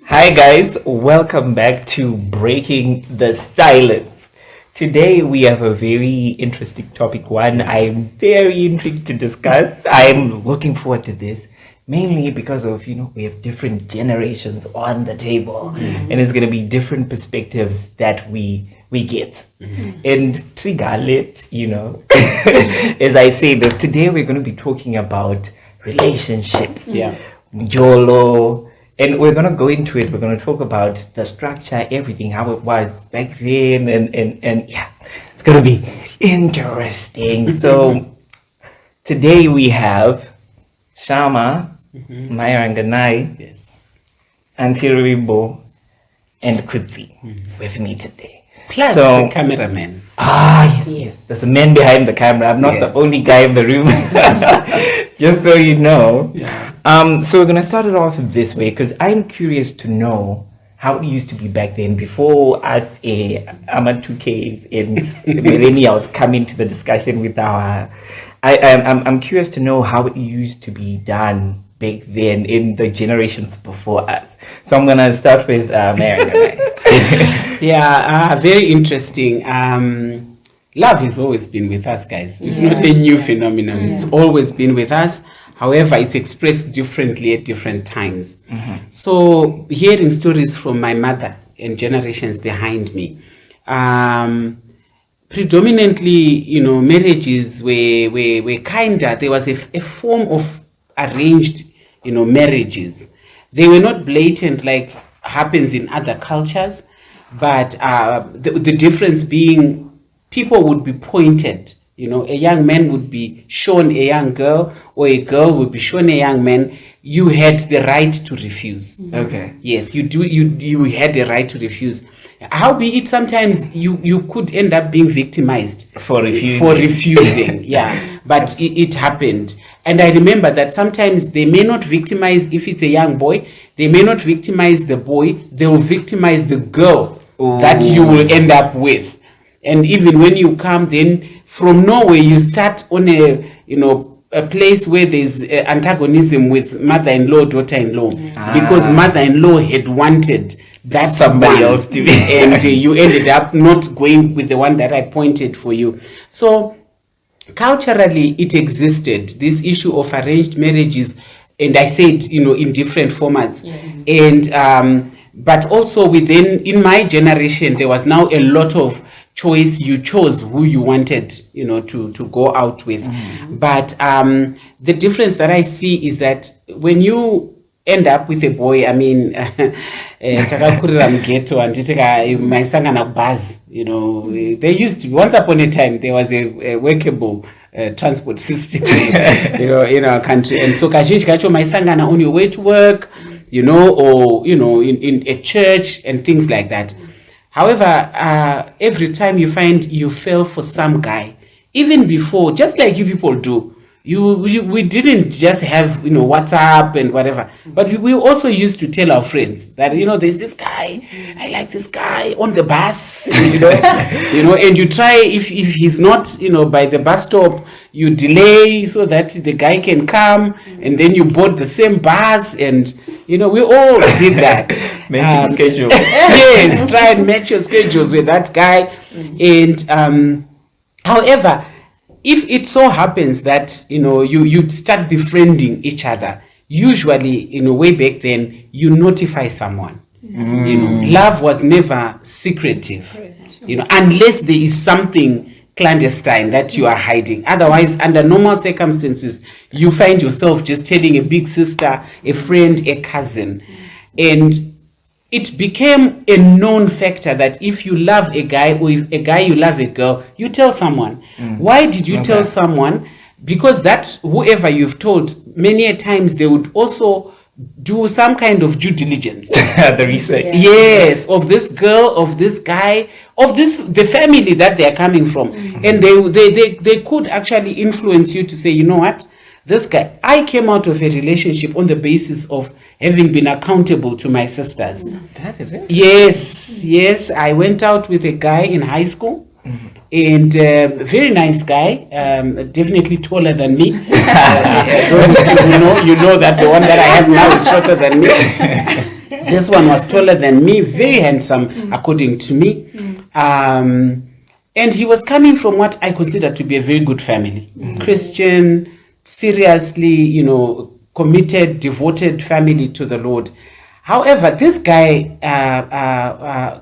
Hi, guys, welcome back to Breaking the Silence. Today, we have a very interesting topic, one I'm very intrigued to discuss. I'm looking forward to this, mainly because of, we have different generations on the table, and it's going to be different perspectives that we get. And Trigalet, as I say this, today we're going to be talking about relationships. MJOLO. And we're going to go into it. We're going to talk about the structure, everything, how it was back then. And yeah, it's going to be interesting. So today we have Shama, Mayaranganai, Auntie Ribo, and Kutsi with me today. Plus the cameraman. Yes. There's a man behind the camera. I'm not the only guy in the room. Just so you know. So we're going to start it off this way because I'm curious to know how it used to be back then before us Ama 2Ks and millennials come into the discussion with our... I'm curious to know how it used to be done back then in the generations before us. So I'm going to start with Mary. Very interesting. Love has always been with us, guys. It's not a new phenomenon. It's always been with us. However, it's expressed differently at different times. So hearing stories from my mother and generations behind me, predominantly, marriages were kinder. There was a form of arranged, marriages. They were not blatant like happens in other cultures, but the difference being people would be pointed. A young man would be shown a young girl, or a girl would be shown a young man. You had the right to refuse. Okay. Yes, you had the right to refuse. Howbeit, sometimes you could end up being victimized for refusing. But it happened. And I remember that sometimes they may not victimize if it's a young boy. They may not victimize the boy. They will victimize the girl that you will end up with. And even when you come, then from Norway, you start on a place where there's antagonism with mother-in-law, daughter-in-law, because mother-in-law had wanted that somebody else to be, and you ended up not going with the one that I pointed for you. So culturally, it existed, this issue of arranged marriages, and I said, in different formats, and but also within in my generation, there was now a lot of choice. You chose who you wanted, to go out with. But the difference that I see is that when you end up with a boy, I mean, takakurira ghetto and maisangana bus, they used to, once upon a time, there was a workable transport system, in our country. And so kazhinji kacho maisangana on your way to work, or, in a church and things like that. However, every time you find you fell for some guy, even before, just like you people do, we didn't just have, WhatsApp and whatever, but we also used to tell our friends that, there's this guy, I like this guy on the bus, and you try, if he's not, by the bus stop, you delay so that the guy can come, and then you board the same bus, and we all did that. Matching schedule. Yes, try and match your schedules with that guy. And however, if it so happens that you start befriending each other, usually way back then you notify someone. Love was never secretive, unless there is something clandestine that you are hiding. Otherwise, under normal circumstances, you find yourself just telling a big sister, a friend, a cousin. And it became a known factor that if you love a guy, or if a guy you love a girl, you tell someone. Why did you tell someone? Because that whoever you've told, many a times they would also do some kind of due diligence. The research. Yes, of this girl, of this guy, of the family that they are coming from. And they could actually influence you to say, you know what, this guy, I came out of a relationship on the basis of having been accountable to my sisters. That is it. Yes, I went out with a guy in high school. And very nice guy, definitely taller than me. Those of you who know, that the one that I have now is shorter than me. This one was taller than me, very handsome, according to me. And he was coming from what I consider to be a very good family. Christian, seriously, committed, devoted family to the Lord. However, this guy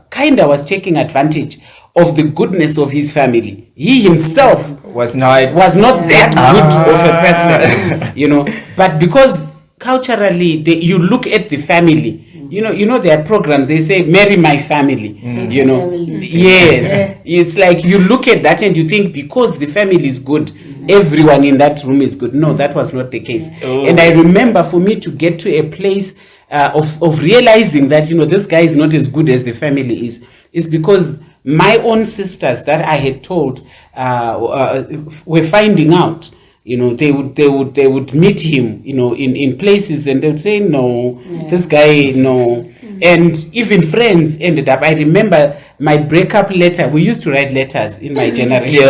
kind of was taking advantage of the goodness of his family. He himself was not that good of a person, But because culturally, you look at the family, there are programs, they say, marry my family, Yes. It's like you look at that and you think because the family is good, everyone in that room is good. No, that was not the case. And I remember for me to get to a place of realizing that, this guy is not as good as the family is because my own sisters that I had told were finding out. They would meet him, in places, and they would say, no, this guy, no. And even friends ended up. I remember my breakup letter. We used to write letters in my generation.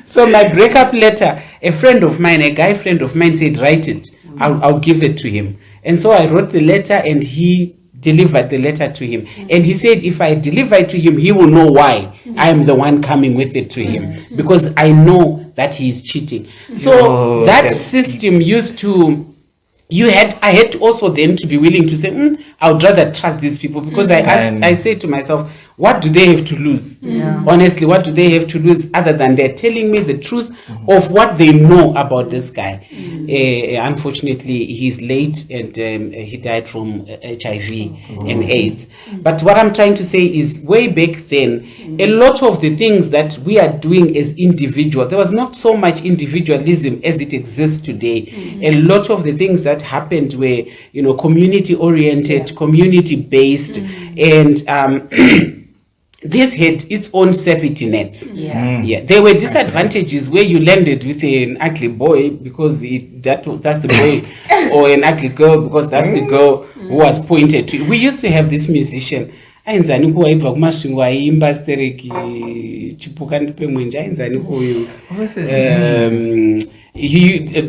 So my breakup letter, a guy friend of mine said, write it. I'll give it to him. And so I wrote the letter, and he delivered the letter to him. And he said, if I deliver it to him, he will know why I am the one coming with it to him, because I know that he is cheating. So that system used to, I had to also then to be willing to say, I would rather trust these people, because I said to myself, what do they have to lose? Honestly, what do they have to lose other than they're telling me the truth of what they know about this guy? Unfortunately, he's late, and he died from HIV and AIDS. But what I'm trying to say is, way back then, a lot of the things that we are doing as individuals, there was not so much individualism as it exists today. A lot of the things that happened were, community oriented, community based, and this had its own safety nets. There were disadvantages where you landed with an ugly boy because that's the boy, or an ugly girl because that's the girl who was pointed to. We used to have this musician, ainzani kuwaibva kumasvingo aiimba stereki chipuka ndipe mwenje, ainzani kuyu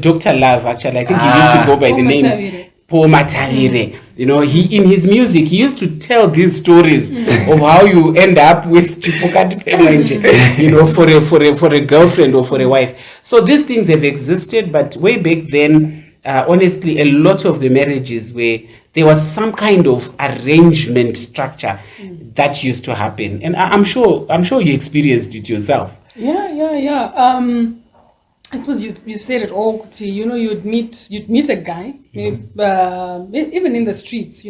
Dr. Love, actually, I think he used to go by the name Paul Matavire. He in his music, he used to tell these stories of how you end up with Chipukati Pemenje, for a girlfriend or for a wife. So these things have existed, but way back then, honestly, a lot of the marriages where there was some kind of arrangement structure that used to happen, and I'm sure you experienced it yourself. Yeah. I suppose you said it all, Kuti. You'd meet a guy, even in the streets.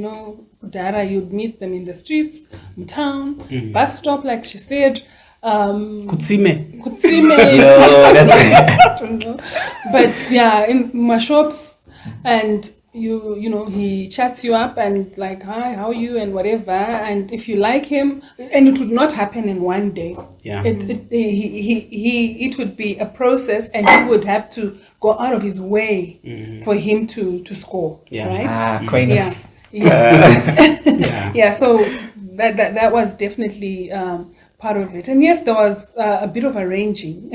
Dara, you'd meet them in the streets, town, bus stop, like she said. Kutsime. I don't know. But yeah, in my shops, and he chats you up and like, hi, how are you, and whatever. And if you like him, and it would not happen in one day. Yeah. It would be a process, and he would have to go out of his way for him to score. Yeah. Right? Yeah. So that was definitely part of it. And yes, there was a bit of arranging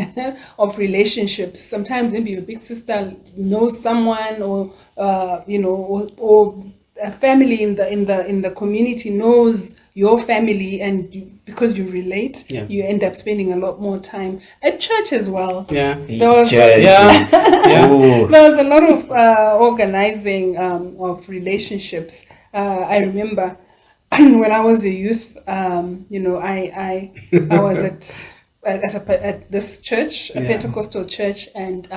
of relationships. Sometimes maybe your big sister knows someone, or or a family in the community knows your family, and because you relate, you end up spending a lot more time at church as well. Yeah, there was a lot of organizing of relationships. I remember when I was a youth, I was at this church, a Pentecostal church, and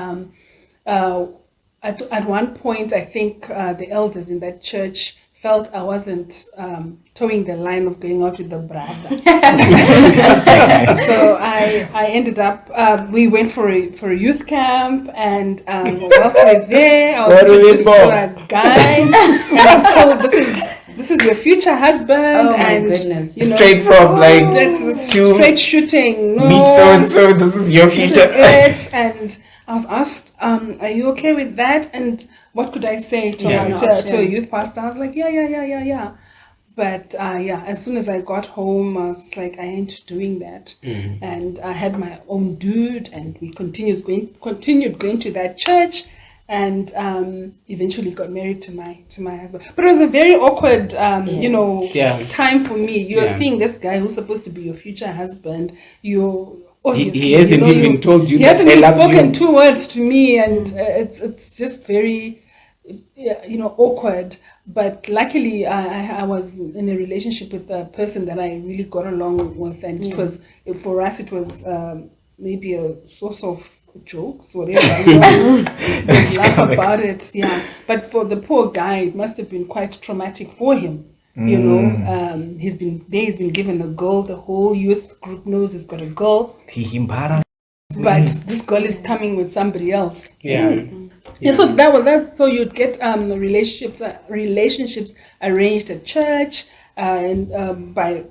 at one point, I think the elders in that church felt I wasn't towing the line of going out with the brother. So I ended up, we went for a youth camp, and whilst we were there, I was introduced to a guy, and I was told, this is your future husband. Oh my and goodness. Straight from straight shooting. No, meet so this is your future. This is it. And I was asked, are you okay with that? And what could I say to a youth pastor? I was like, yeah. But as soon as I got home, I was like, I ain't doing that. And I had my own dude, and we continued going to that church. and eventually got married to my husband. But it was a very awkward, time for me. You're seeing this guy who's supposed to be your future husband. He hasn't even told you he that hasn't I even love spoken you. 2 words to me, and it's just very, awkward. But luckily, I was in a relationship with a person that I really got along with, and it was, for us, it was maybe a source of jokes, whatever. We laugh about it, yeah. But for the poor guy, it must have been quite traumatic for him. He's been given a girl. The whole youth group knows he's got a girl. But this girl is coming with somebody else. And so that's so you'd get relationships arranged at church, and by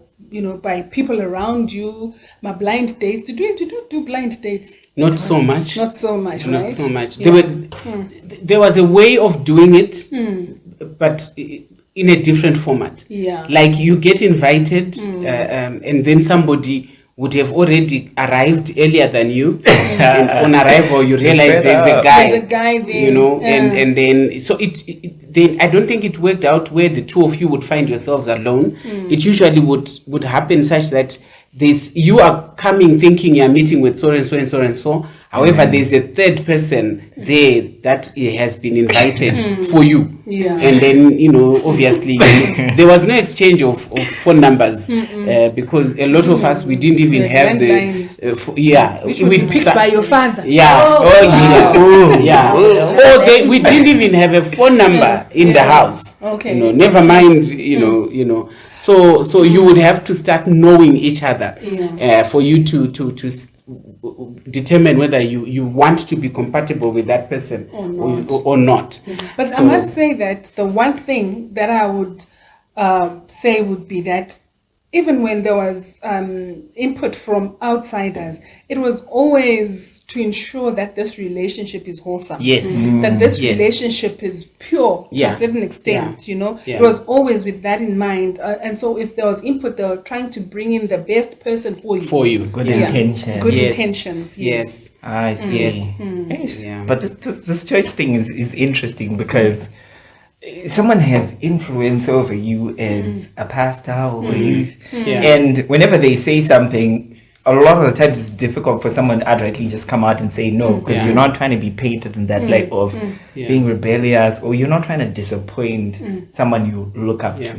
people around you. My blind dates. Did you do blind dates? Not so much. Not so much, Not right? so much. Yeah. There was a way of doing it, but in a different format. Yeah. Like you get invited, and then somebody would have already arrived earlier than you. And on arrival, you realize there's a guy. There's a guy there. And then so then I don't think it worked out where the two of you would find yourselves alone. It usually would happen such that you are coming thinking you're meeting with so and so and so and so. However, there's a third person there that has been invited for you. Yeah. And then, obviously, there was no exchange of phone numbers because a lot of us, we didn't even have which would be picked by your father. Yeah. We didn't even have a phone number in the house. Okay. Never mind, So you would have to start knowing each other for you to determine whether you want to be compatible with that person or not. But I must say that the one thing that I would say would be that even when there was input from outsiders, it was always to ensure that this relationship is wholesome. Yes. That this relationship is pure to a certain extent, It was always with that in mind. And so if there was input, they were trying to bring in the best person for you. Good intentions. Good intentions, yes. I see. Yes. Yeah. But this church thing is interesting because someone has influence over you as a pastor or a youth. And whenever they say something, a lot of the times it's difficult for someone to outrightly just come out and say no, because you're not trying to be painted in that light of being rebellious, or you're not trying to disappoint someone you look up to.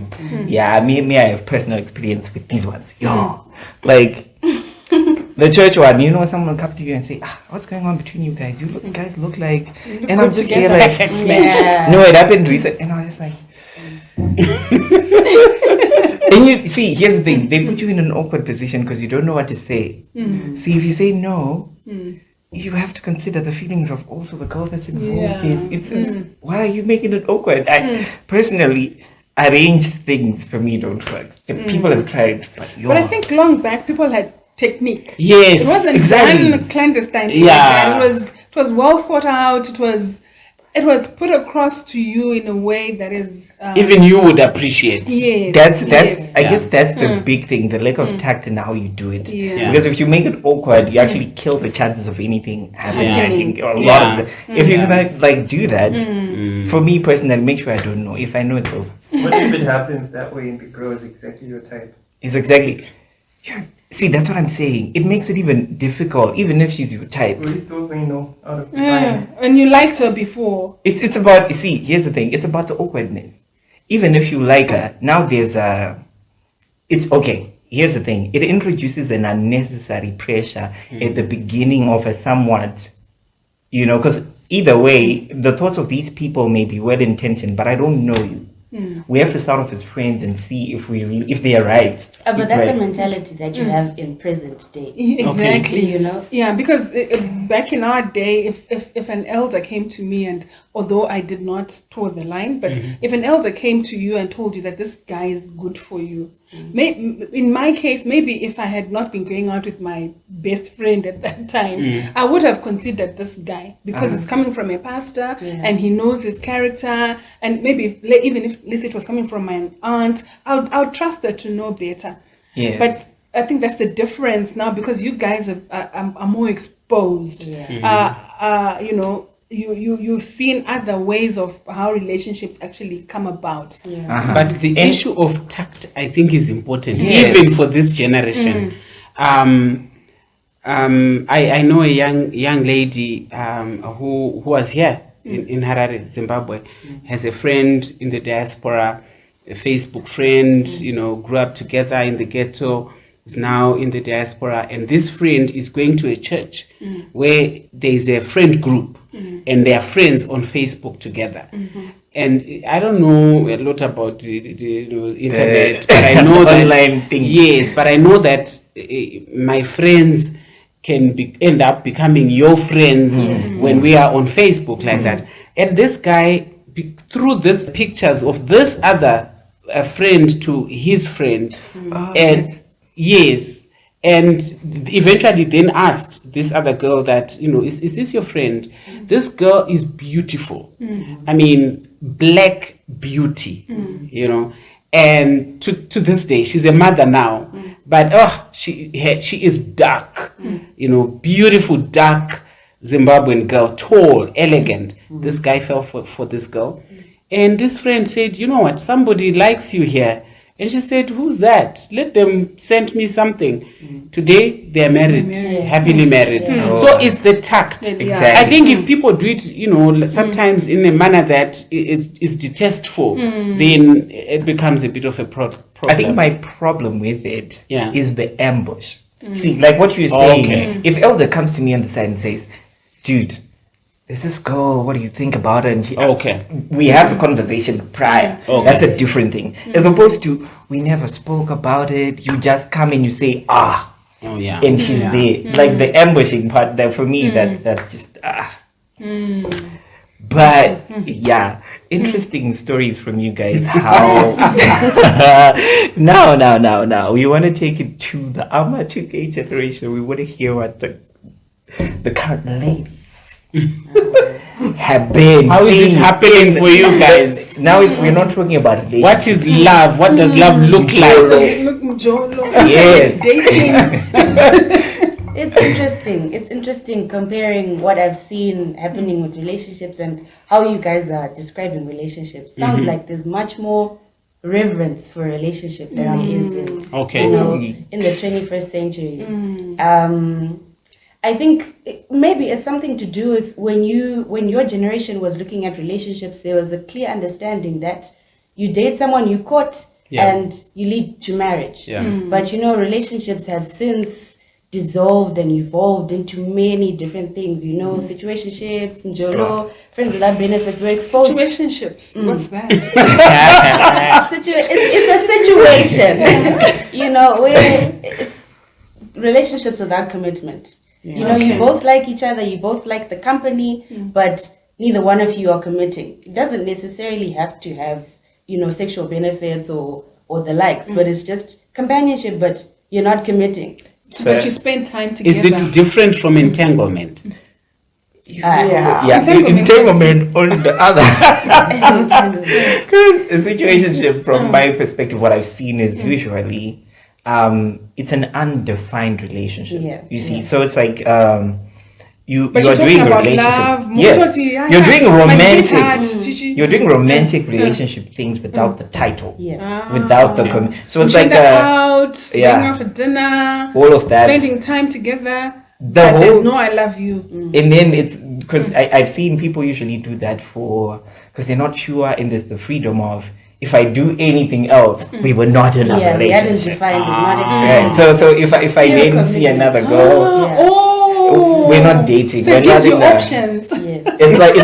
Yeah, me, I have personal experience with these ones. Like the church one, someone will come to you and say, what's going on between you guys? You guys look like, and I'm just there like, no, it happened recently, and I was just like, and you see, here's the thing, they put you in an awkward position because you don't know what to say. See, if you say no, you have to consider the feelings of also the girl that's involved. It's why are you making it awkward? I personally, arranged things for me don't work. People have tried, but I think long back people had technique. Yes, it wasn't done clandestine. It was well thought out. It was put across to you in a way that is even you would appreciate. That's I guess that's the big thing, the lack of tact in how you do it. Because if you make it awkward, you actually kill the chances of anything happening. I think a lot of if you can do that, for me personally, make sure I don't know. If I know, it's over. What if it happens that way and the girl is exactly your type? It's exactly. See, that's what I'm saying. It makes it even difficult, even if she's your type. Will you still say no out of defiance? And you liked her before. It's about, see, here's the thing. It's about the awkwardness. Even if you like her, now it's okay. Here's the thing. It introduces an unnecessary pressure at the beginning of a somewhat, because either way, the thoughts of these people may be well-intentioned, but I don't know you. We have to start off as friends and see if they are right. But that's a mentality that you have in present day. Exactly. Okay. Yeah, because back in our day, if an elder came to me, and although I did not toe the line, but if an elder came to you and told you that this guy is good for you, in my case, maybe if I had not been going out with my best friend at that time, I would have considered this guy because it's coming from a pastor and he knows his character, and maybe even if let's say it was coming from my aunt, I would trust her to know better. Yes. But I think that's the difference now, because you guys are more exposed. you've seen other ways of how relationships actually come about. But the issue of tact, I think, is important, Yes. even for this generation. I know a young lady who was here in Harare, Zimbabwe, has a friend in the diaspora, a Facebook friend, grew up together in the ghetto, is now in the diaspora, and this friend is going to a church where there is a friend group, and they are friends on Facebook together. And I don't know a lot about the internet, but I know that online thing. Yes, but I know that my friends can end up becoming your friends when we are on Facebook like that. And this guy, through these pictures of this other friend to his friend, and yes, and eventually then asked this other girl that, is this your friend? This girl is beautiful. I mean, black beauty, and to this day, she's a mother now, but she is dark, beautiful, dark Zimbabwean girl, tall, elegant. This guy fell for this girl. And this friend said, you know what, somebody likes you here. And she said, who's that? Let them send me something. Today, they are married, happily married. So it's the tact. Exactly. I think if people do it, sometimes in a manner that is distasteful, then it becomes a bit of a problem. I think my problem with it is the ambush. See, like what you're saying, Okay. if Elder comes to me on the side and says, dude, there's this girl, what do you think about her? And we have the conversation prior. That's a different thing. As opposed to, we never spoke about it. You just come and you say, and she's there. Like the ambushing part, that for me, that's just, But, interesting stories from you guys. How now, we want to take it to the Ama 2K generation. We want to hear what the current ladies have been. How is it seeing happening for you guys? Now we're not talking about relationships. What is love? What does love look like? Look, MJOLO, Yes. dating. It's interesting comparing what I've seen happening with relationships and how you guys are describing relationships. Sounds like there's much more reverence for a relationship than there is in, in the 21st century. I think maybe it's something to do with when your generation was looking at relationships, there was a clear understanding that you date someone you court and you lead to marriage. But relationships have since dissolved and evolved into many different things, situationships, MJOLO, friends without benefits were exposed. Situationships, what's that? It's a situation, where it's relationships without commitment. You both like each other, you both like the company, but neither one of you are committing. It doesn't necessarily have to have, sexual benefits or the likes, but it's just companionship, but you're not committing. But you spend time together. Is it different from entanglement? Entanglement on the other. Because a situationship, from my perspective, what I've seen is usually it's an undefined relationship. You see, so it's like you are doing a relationship. Yes, you're doing romantic. You're doing romantic relationship things without the title, without the so it's like out, going out for dinner, all of that, spending time together. But there's no "I love you," and then it's because I've seen people usually do that because they're not sure, and there's the freedom of, if I do anything else, we were not in a relationship. We hadn't defined it, not Right. So if I then see another girl, we're not dating. So we're it gives not you in Yes. options. It's like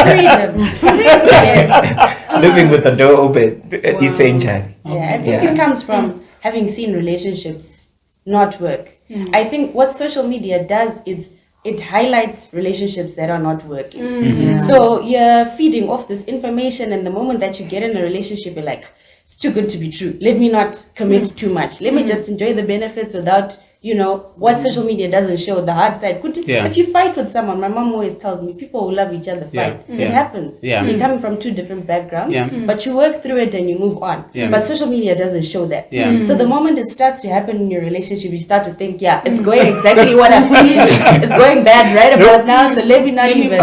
Freedom. Yes. living with the door open, essentially. I think it comes from having seen relationships not work. I think what social media does is it highlights relationships that are not working. So you're feeding off this information, and the moment that you get in a relationship, you're like, it's too good to be true. Let me not commit too much. Let me just enjoy the benefits without, you know, what social media doesn't show, the hard side. Yeah. If you fight with someone, my mom always tells me, people who love each other Yeah. fight. Yeah. It happens. Yeah. You're coming from two different backgrounds, Yeah. but you work through it and you move on. Yeah. But social media doesn't show that. Yeah. So the moment it starts to happen in your relationship, you start to think, yeah, it's going exactly what I've seen. It's going bad right about now, so let me not even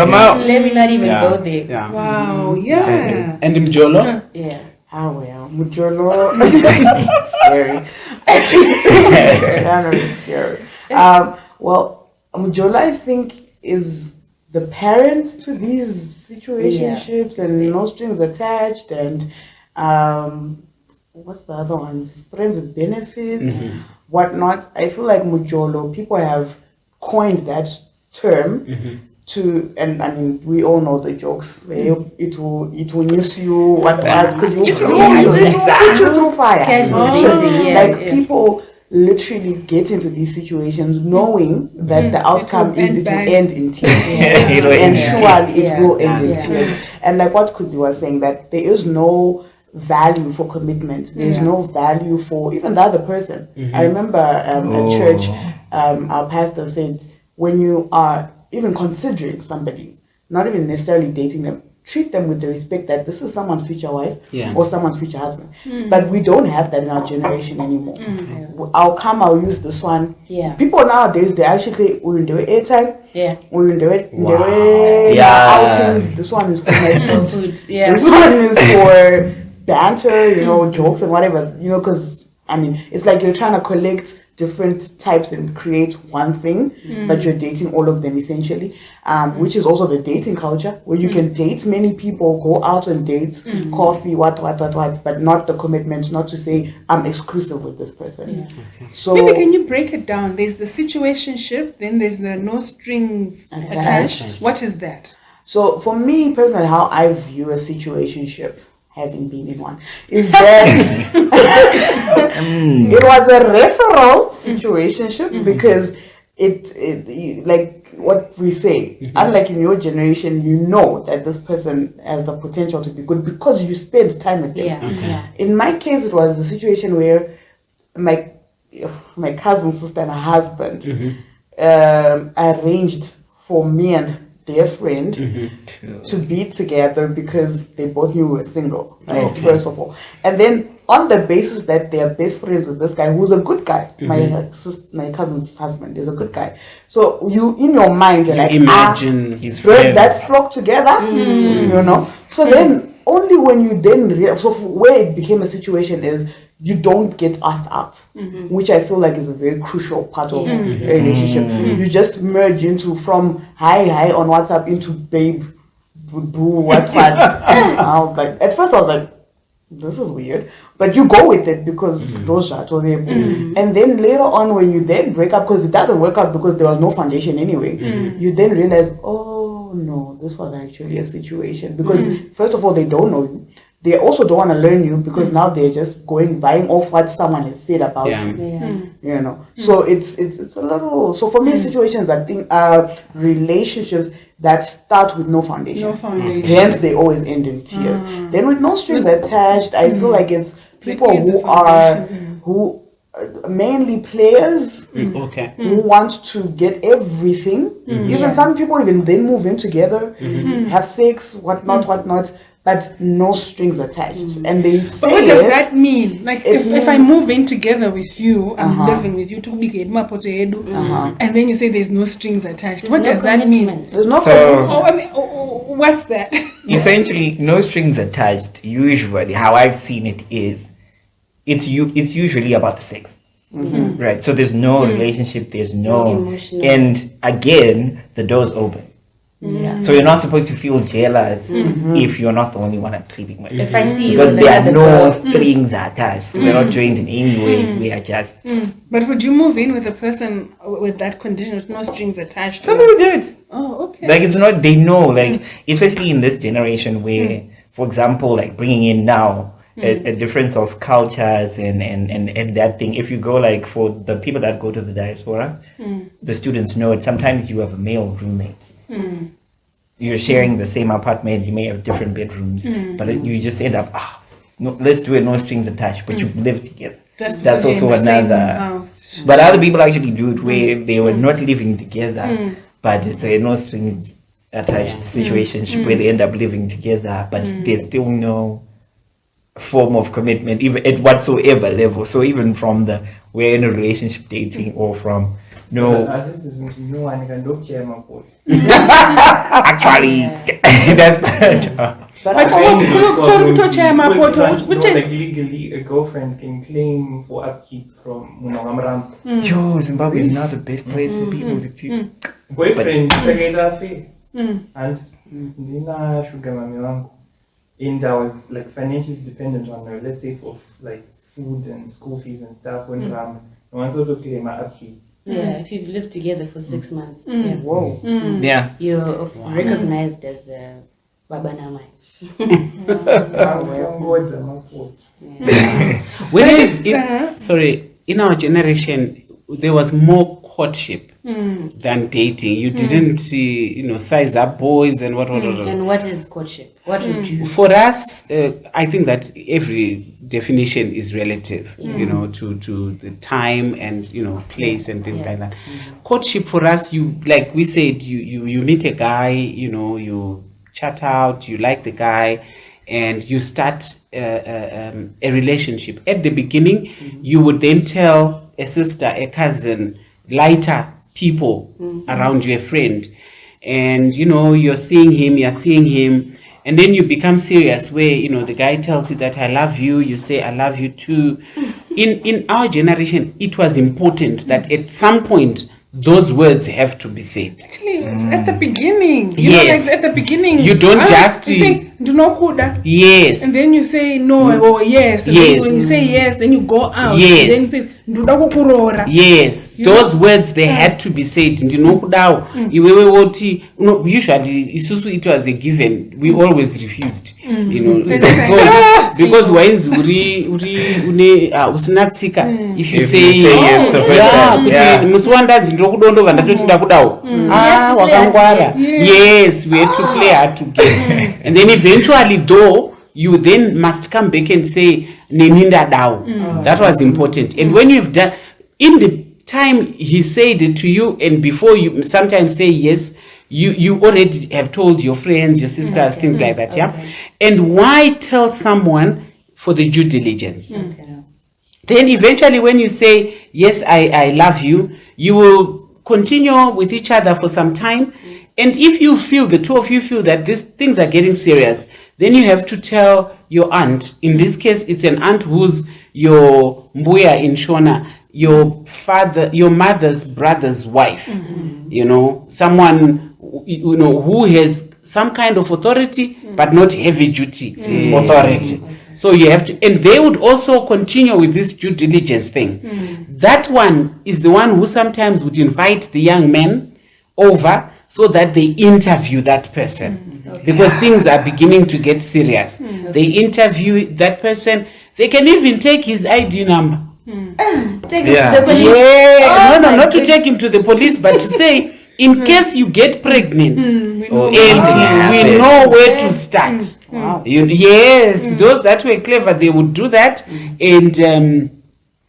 Yeah. go there. Yeah. Wow, yeah. And MJOLO? Yeah. Ah, well, MJOLO. Scary. Kind of scary. Well, MJOLO, I think, is the parent to these situationships and no strings attached, and what's the other ones? Friends with benefits, whatnot. I feel like MJOLO, people have coined that term to, and I mean, we all know the jokes. It will miss you, what, because you put you through fire. Casual dating, yeah, Like yeah. people literally get into these situations knowing that the outcome is it will end in tears. It will And end in surely it tears. will end in Yeah. tears. And like what Kuzi was saying, that there is no value for commitment. There's no value for even the other person. I remember at church, our pastor said, when you are even considering somebody, not even necessarily dating them, treat them with the respect that this is someone's future wife or someone's future husband. But we don't have that in our generation anymore. I'll use this one. Yeah. People nowadays, they actually say, we'll do it airtime. Yeah. We'll do it Yeah. outings. This one is for my Food. Yeah. This one is for banter, you know, jokes and whatever, you know, because I mean, it's like you're trying to collect different types and create one thing, but you're dating all of them essentially, which is also the dating culture where you can date many people, go out on dates, coffee, what, but not the commitment, not to say I'm exclusive with this person. So Maybe can you break it down? There's the situationship, then there's the no strings attached. What is that? So for me personally, how I view a situationship, having been in one, is that it was a referral situationship because it like what we say, unlike in your generation, you know that this person has the potential to be good because you spend time with them. Yeah. In my case, it was the situation where my cousin, sister, and her husband arranged for me and their friend to be together because they both knew we were single, right? First of all, and then on the basis that they are best friends with this guy who's a good guy, my cousin's husband is a good guy. So you, in your mind, you're like, imagine his birds friend. that flock together, you know. So then only when you then where it became a situation is you don't get asked out, which I feel like is a very crucial part of a relationship. You just merge into from hi on WhatsApp into babe, boo, what. I was like, at first I was like, this is weird, but you go with it because those are totally. And then later on, when you then break up, because it doesn't work out because there was no foundation anyway, you then realize, oh no, this was actually a situation because first of all, they don't know you. They also don't want to learn you because now they're just buying off what someone has said about you. You know, so it's a little. So for me, situations I think are relationships that start with no foundation. No foundation. Hence, they always end in tears. Then with no strings attached, I feel like it's people There is a who are foundation, mainly players okay. who want to get everything. Even some people even then move in together, have sex, whatnot. But no strings attached, and they say But what does that mean? Like if I move in together with you, I'm living with you, and then you say there's no strings attached. What does that mean? There's no So- Oh, I mean, what's that? Essentially, no strings attached. Usually, how I've seen it is, it's usually about sex, right? So there's no relationship. There's No no, emotional. and again, the door's open. Yeah. So you're not supposed to feel jealous if you're not the only one I'm sleeping with. If I see you Because with there are another no girl. strings attached. We're not joined in any way. We are just. But would you move in with a person with that condition, with no strings attached? Some people do it. Oh, okay. Like it's not. They know. Like especially in this generation where, for example, like bringing in now a difference of cultures and that thing. If you go like for the people that go to the diaspora, the students know it. Sometimes you have a male roommate. You're sharing the same apartment, you may have different bedrooms, but you just end up, no, let's do it, no strings attached, but you live together. Just That's because you're also in the same another. house. But other people actually do it where they were not living together, but it's a no strings attached situationship where they end up living together, but there's still no form of commitment, even at whatsoever level. So even from the we're in a relationship dating or from no, actually that's not. But But I- which is like legally a girlfriend can claim for upkeep from Munagamram. Yo, Zimbabwe is not the best place for people to Boyfriend, and Dina sugar mommy wangu. And I was like financially dependent on her, let's say for like food and school fees and stuff when Ram. I want to claim my upkeep. Yeah, if you've lived together for 6 months, yeah, Whoa. Yeah. you're recognized as Baba Namai. Whereas, in our generation, there was more courtship than dating. You didn't see, size up boys and what. And what is courtship? What would you? For us, I think that every definition is relative, to the time and place and things like that. Courtship for us, you like we said, you meet a guy, you chat out, you like the guy, and you start a relationship. At the beginning, you would then tell a sister, a cousin, lighter people around you, a friend, and you're seeing him. And then you become serious where, the guy tells you that I love you, you say I love you too. In our generation, it was important that at some point, those words have to be said. actually at the beginning. Yes. Like at the beginning. You don't just- You say, do not kuda. Yes. And then you say no or yes. And Yes. then when you say yes, then you go out. Yes. And then you say, nduda kukurora. Yes, You those know? words they had to be said. Ndinokudawo iwewe woti usually isusu it was a given. We always refused, because wainzi uri usina tsika. If you say yes the first time, kuti musi wandadzi ndokudondova ndatoti ndakudawo. had to play hard to Wakangwara. get. Yes, we had to play hard to get. And then eventually though, you then must come back and say neninda dao. That was important. And when you've done, in the time he said it to you, and before you sometimes say yes, you already have told your friends, your sisters, things like that. Yeah. And why tell someone for the due diligence? Then eventually when you say yes, I love you, you will continue with each other for some time. And if you feel, the two of you feel that these things are getting serious, then you have to tell your aunt. In this case, it's an aunt who's your mbuya in Shona, your mother's brother's wife. Someone who has some kind of authority, but not heavy duty authority. So you have to, and they would also continue with this due diligence thing. That one is the one who sometimes would invite the young men over so that they interview that person. Because things are beginning to get serious. They interview that person. They can even take his ID number. Take Yeah. it to the police. Yeah, Oh no, my not to goodness. take him to the police, but to say, in case you get pregnant, Oh, and we know where to start. Wow. Yes, those that were clever, they would do that, and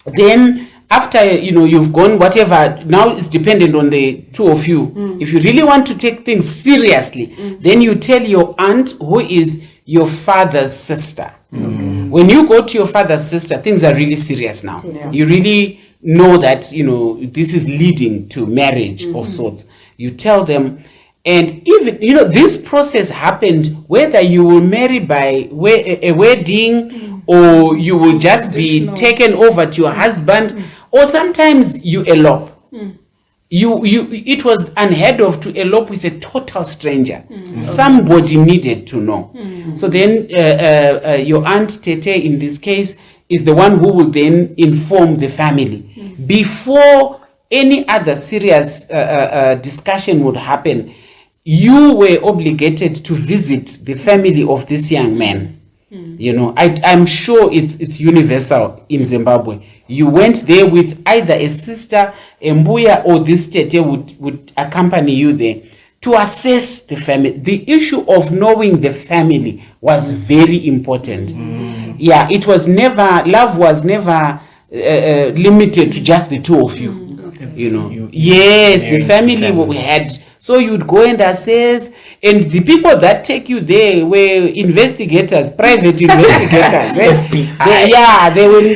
then after you've gone whatever. Now it's dependent on the two of you. If you really want to take things seriously, then you tell your aunt, who is your father's sister. When you go to your father's sister, things are really serious now. You really know that this is leading to marriage of sorts. You tell them. And even, this process happened whether you will marry by a wedding or you will just be taken over to your husband, or sometimes you elope. It was unheard of to elope with a total stranger. Somebody needed to know. So then your aunt Tete in this case is the one who will then inform the family. Before any other serious discussion would happen, you were obligated to visit the family of this young man. I'm sure it's universal in Zimbabwe. You went there with either a sister, a mbuya, or this tete would accompany you there to assess the family. The issue of knowing the family was very important. Yeah, love was never limited to just the two of you. You know, yes, the family we had. So you'd go and assess, and the people that take you there were investigators, private investigators.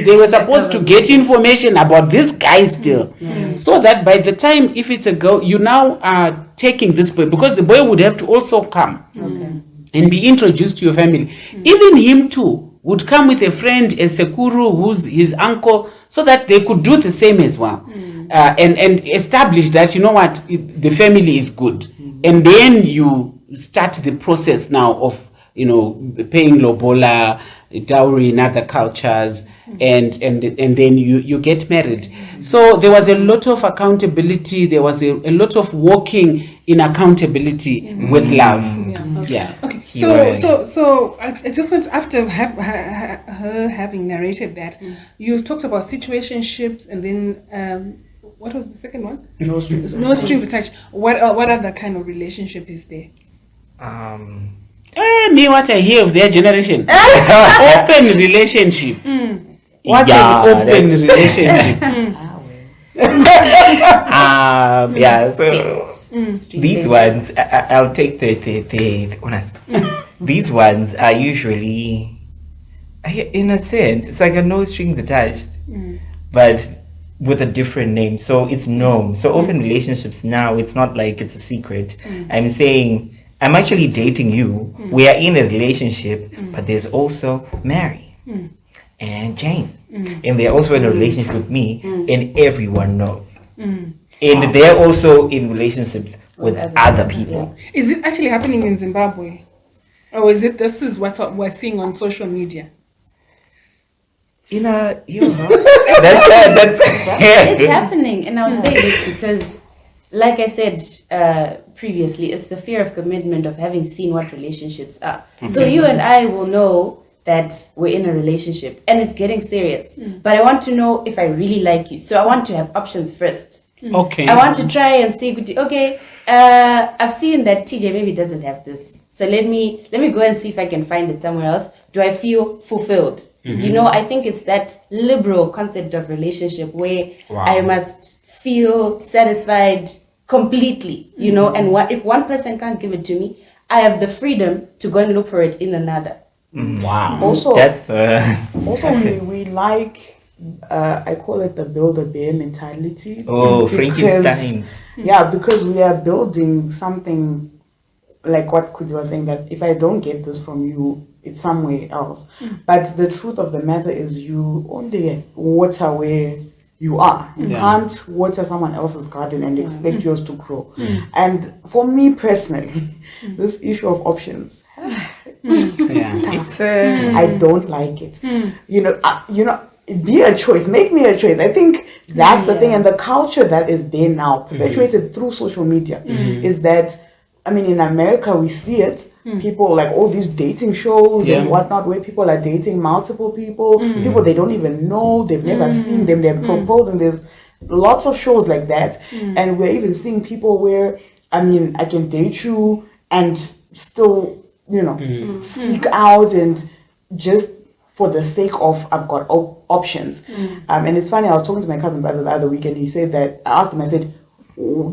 They were supposed to get information about this guy still, so that by the time, if it's a girl, you now are taking this boy, because the boy would have to also come and be introduced to your family. Even him too would come with a friend, a sekuru, who's his uncle, so that they could do the same as well. And establish that, you know what, the family is good. And then you start the process now of, you know, paying lobola, dowry in other cultures, and then you get married. So there was a lot of accountability, there was a lot of walking in accountability with love. Okay. So I just want, after her having narrated that, you talked about situationships, and then what was the second one? No strings. No strings attached. What other kind of relationship is there? Me, what I hear of their generation, open relationship. What's an open relationship? So these ones, I'll take the honest. These ones are usually, in a sense, it's like a no strings attached, but with a different name. So it's known. So open relationships now, it's not like it's a secret. I'm saying, I'm actually dating you. We are in a relationship, but there's also Mary and Jane. And they're also in a relationship with me, and everyone knows. And they're also in relationships with other people. Is it actually happening in Zimbabwe? Or is it, this is what we're seeing on social media? You know, that's It's happening, and I'll say this because, like I said previously, it's the fear of commitment of having seen what relationships are. So you and I will know that we're in a relationship and it's getting serious, but I want to know if I really like you. So I want to have options first. Okay. I want to try and see, okay, I've seen that TJ maybe doesn't have this, so let me go and see if I can find it somewhere else. Do I feel fulfilled? You know, I think it's that liberal concept of relationship where I must feel satisfied completely, you know, and what if one person can't give it to me, I have the freedom to go and look for it in another. Wow. Also, we like, I call it the build a bear mentality. Oh, Frankenstein. Yeah, because we are building something like what Kuzi was saying, that if I don't get this from you, it's somewhere else. But the truth of the matter is, you only water where you are. You can't water someone else's garden and expect yours to grow. And for me personally, this issue of options, I don't like it. You know, be a choice. Make me a choice. I think that's the thing, and the culture that is there now, perpetuated through social media, is that, I mean, in America we see it. People like all these dating shows and whatnot, where people are dating multiple people, people they don't even know, they've never seen them, they're proposing. There's lots of shows like that, and we're even seeing people where, I mean, I can date you and still, you know, seek out, and just for the sake of, I've got options. And it's funny, I was talking to my cousin brother the other weekend. He said that, I asked him, I said,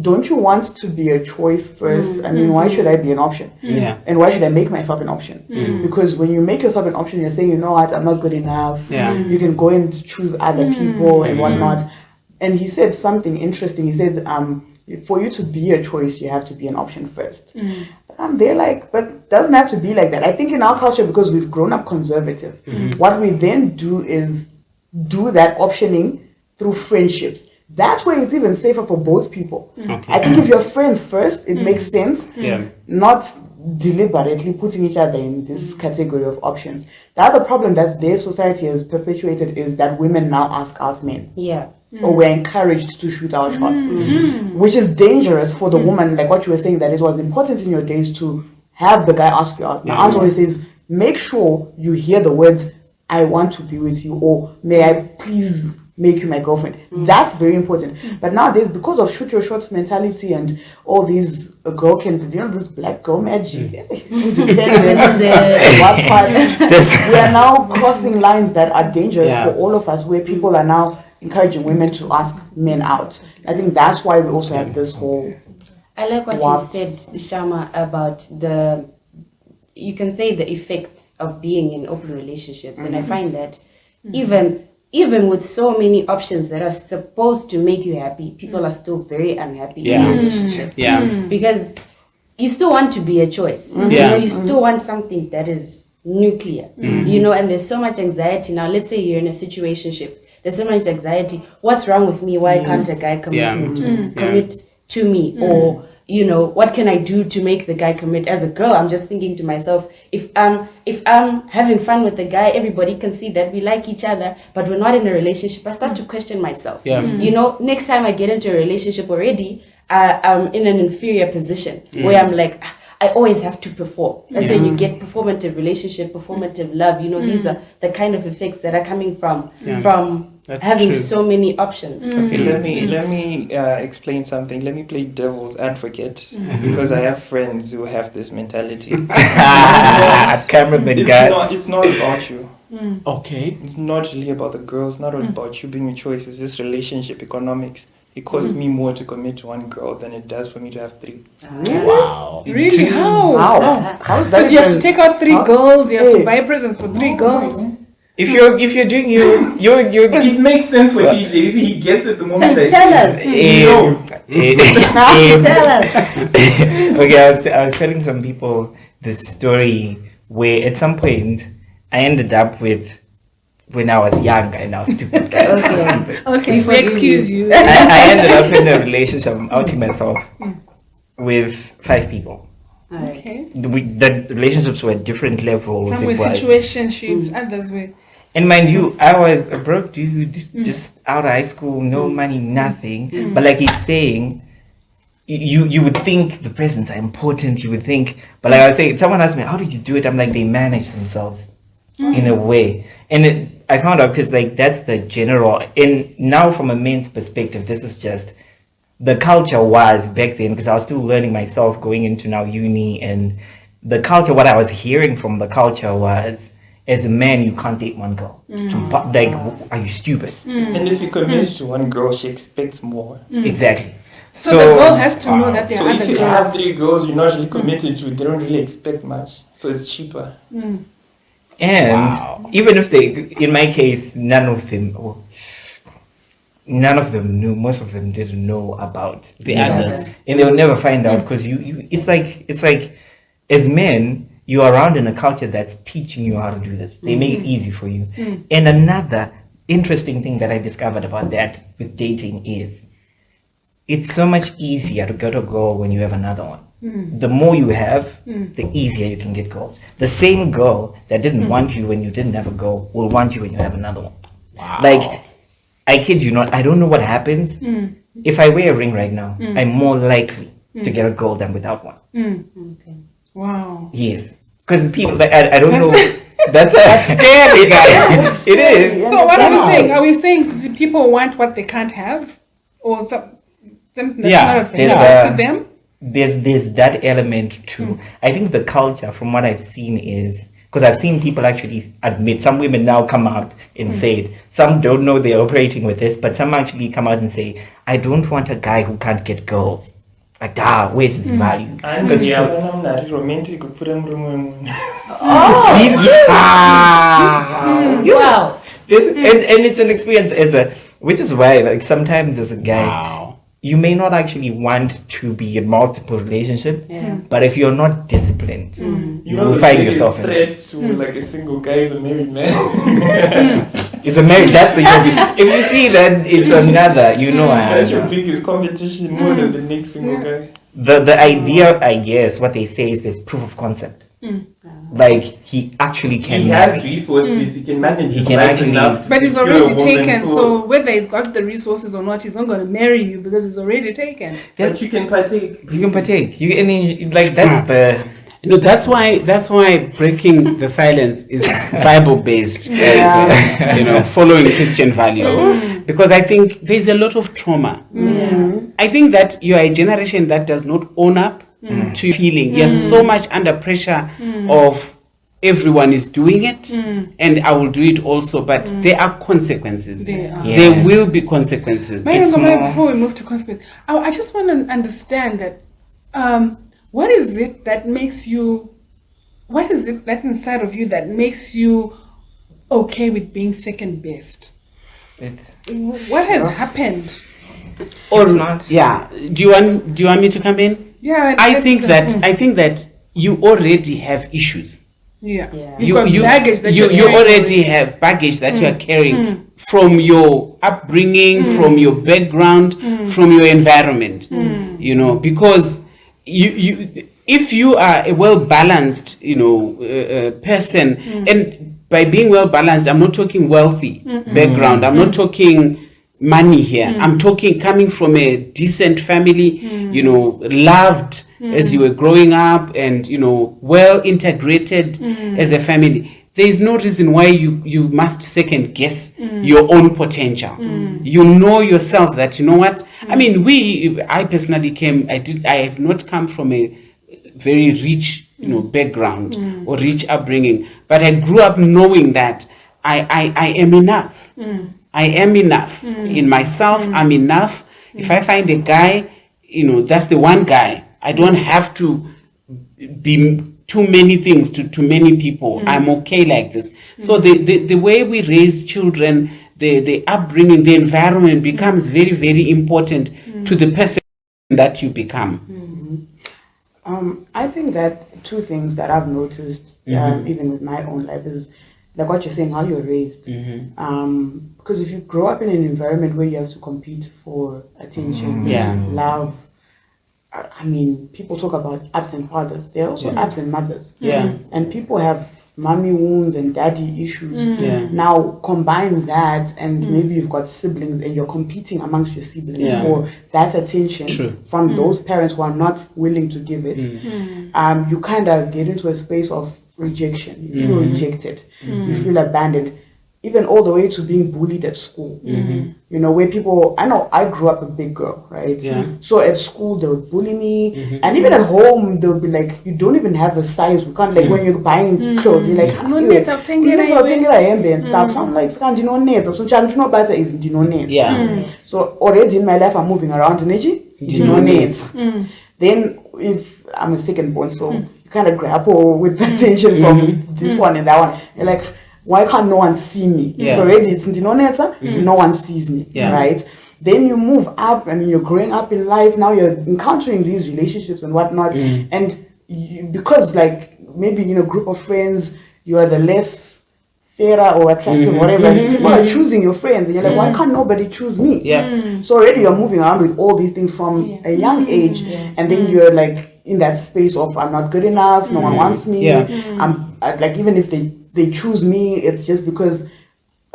don't you want to be a choice first? I mean, why should I be an option? And why should I make myself an option? Because when you make yourself an option, you're saying, you know what, I'm not good enough. You can go and choose other people and whatnot. And he said something interesting. He said, for you to be a choice, you have to be an option first. They're like, but it doesn't have to be like that. I think in our culture, because we've grown up conservative, what we then do is do that optioning through friendships. That way it's even safer for both people. I think if you're friends first, it makes sense. Not deliberately putting each other in this category of options. The other problem that their society has perpetuated is that women now ask out men. Or we're encouraged to shoot our shots, which is dangerous for the woman. Like what you were saying, that it was important in your days to have the guy ask you out. My aunt always says, make sure you hear the words, I want to be with you, or may I please make you my girlfriend. That's very important. But nowadays, because of shoot your shots mentality and all these girl can, this black girl magic, independent, what part, we are now crossing lines that are dangerous for all of us, where people are now encouraging women to ask men out. I think that's why we also have this whole. I like what you said, Shama, about you can say the effects of being in open relationships. And I find that even with so many options that are supposed to make you happy, people are still very unhappy in relationships. Because you still want to be a choice. You still want something that is nuclear. And there's so much anxiety. Now, let's say you're in a situationship. There's so much anxiety. What's wrong with me? Why can't a guy commit to me? Or what can I do to make the guy commit? As a girl, I'm just thinking to myself, if I'm having fun with the guy, everybody can see that we like each other, but we're not in a relationship. I start to question myself. Next time I get into a relationship already, I'm in an inferior position where I'm like, I always have to perform. That's when you get performative relationship, performative love. These are the kind of effects that are coming from That's having true. So many options. Okay, let me explain something. Let me play devil's advocate because I have friends who have this mentality. Cameraman guy. It's not about you. Okay. It's not really about the girls. Not all about you being a choice. It's this relationship economics. It costs me more to commit to one girl than it does for me to have 3. Wow. Really? How? How is that? Because you have to take out 3 girls. You have to buy presents for 3 girls. If you're doing you it makes sense for TJ. You see, he gets it the moment I tell us. Tell us. Okay, I was telling some people this story where at some point I ended up with, when I was young and I was stupid, guys. Okay, we excuse you. I ended up in a relationship, I'm outing myself, with 5 people. Okay. The relationships were at different levels. Some were situationships, others were. And mind you, I was a broke dude, just out of high school, no money, nothing. But like he's saying, you would think the presents are important, you would think. But like I was saying, someone asked me, how did you do it? I'm like, they manage themselves in a way. And I found out because like that's the general, and now from a man's perspective, this is just, the culture was back then, because I was still learning myself going into now uni, and the culture, what I was hearing from the culture was, as a man, you can't date one girl. Like, are you stupid? And if you commit to one girl, she expects more. Exactly. So the girl has to know that there are so other if you girls. have 3 girls you're not really committed to, they don't really expect much. So it's cheaper. And even if they, in my case, none of them knew, most of them didn't know about The others. And they will never find out, because it's like, as men, you're around in a culture that's teaching you how to do this. They make it easy for you. And another interesting thing that I discovered about that with dating is, it's so much easier to get a girl when you have another one. The more you have, the easier you can get girls. The same girl that didn't want you when you didn't have a girl will want you when you have another one. Wow. Like, I kid you not, I don't know what happens. If I wear a ring right now, I'm more likely to get a girl than without one. Okay. Wow. Yes. Because people, like, I don't know. That's scary, guys. It is. So what are we saying? Are we saying do people want what they can't have? Or something that's not of to them? There's that element too. I think the culture, from what I've seen, is, because I've seen people actually admit, some women now come out and say it. Some don't know they're operating with this, but some actually come out and say, I don't want a guy who can't get girls. Like, where's his value? Because I'm not romantic. Put him Wow. And it's an experience which is why, like, sometimes as a guy, you may not actually want to be in multiple relationships, but if you're not disciplined, you will find yourself in it. To like a single guy is a married man. It's a marriage. That's the if you see that it's another, That's your biggest competition more than the next single guy. The idea, I guess, what they say is there's proof of concept. Like, he actually can. He has resources. He can manage. He can actually. But he's already taken. So whether he's got the resources or not, he's not going to marry you because he's already taken. But you can partake. You can partake. Like, that's the. You know, that's why breaking the silence is Bible based and you know, following Christian values, because I think there's a lot of trauma. I think that you are a generation that does not own up to your feeling. You're so much under pressure of everyone is doing it and I will do it also, but there are consequences. There will be consequences. Before we move to consequences, I just want to understand that what is it that makes you, what is it that inside of you that makes you okay with being second best? What has happened? Or yeah, do you want me to come in? Yeah, I think that you already have issues. Yeah. You baggage that you you're already have baggage that you are carrying from your upbringing, from your background, from your environment. You know, because you if you are a well balanced, you know, person, and by being well balanced, I'm not talking wealthy background. I'm not talking money here. I'm talking coming from a decent family, you know, loved as you were growing up, and you know, well integrated as a family. There is no reason why you must second guess your own potential. You know yourself that, you know what, I mean, I personally I have not come from a very rich, you know, background or rich upbringing, but I grew up knowing that I am enough. I am enough in myself. I'm enough. If I find a guy, you know, that's the one guy. I don't have to be too many things to too many people. I'm okay like this. So the way we raise children, the upbringing, the environment becomes very, very important to the person that you become. I think that two things that I've noticed, even with my own life, is like what you're saying, how you're raised. Because if you grow up in an environment where you have to compete for attention, love, I mean, people talk about absent fathers. There are also absent mothers. And people have mommy wounds and daddy issues. Now combine that, and maybe you've got siblings and you're competing amongst your siblings for that attention from those parents who are not willing to give it. You kind of get into a space of rejection. You feel rejected. You feel abandoned. Even all the way to being bullied at school. You know, where people, I know I grew up a big girl, right? So at school they would bully me, and even at home they'll be like, you don't even have a size. We can't, like when you're buying clothes, you're like, and stuff. So I'm like, you know, net. So you know, better is you know net. So already in my life I'm moving around energy. You know net. Then if I'm a second born, so you kind of grapple with the tension from this one and that one. You're like, why can't no one see me? So already it's no one sees me, right? Then you move up and you're growing up in life. Now you're encountering these relationships and whatnot, and because like maybe in a group of friends you are the less fairer or attractive, whatever. And people are choosing your friends, and you're like, why can't nobody choose me? So already you're moving around with all these things from a young age, and then you're like in that space of I'm not good enough. No one wants me. I'm like, even if they choose me, it's just because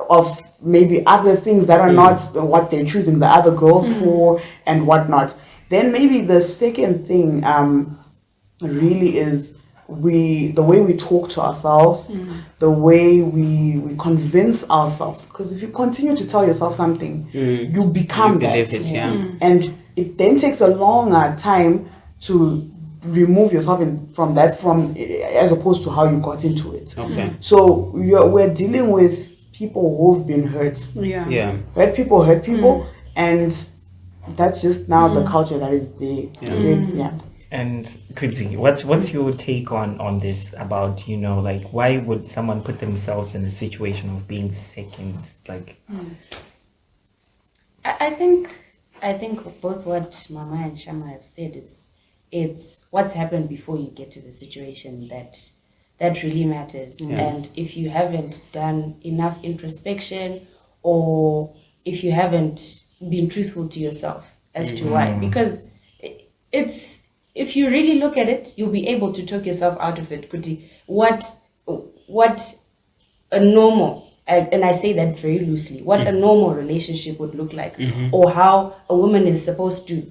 of maybe other things that are not what they're choosing the other girls for and whatnot. Then maybe the second thing really is the way we talk to ourselves, the way we convince ourselves. Because if you continue to tell yourself something, you become that. And it then takes a longer time to remove yourself from that, as opposed to how you got into it. So we're dealing with people who've been hurt. Hurt people, and that's just now the culture that is there. And Kudzi, what's your take on this about, you know, like why would someone put themselves in a situation of being second? Like, I think both what Mama and Shama have said, it's what's happened before you get to the situation that really matters. And if you haven't done enough introspection, or if you haven't been truthful to yourself as to why, because it's, if you really look at it, you'll be able to talk yourself out of it. What a normal, and I say that very loosely, what a normal relationship would look like, or how a woman is supposed to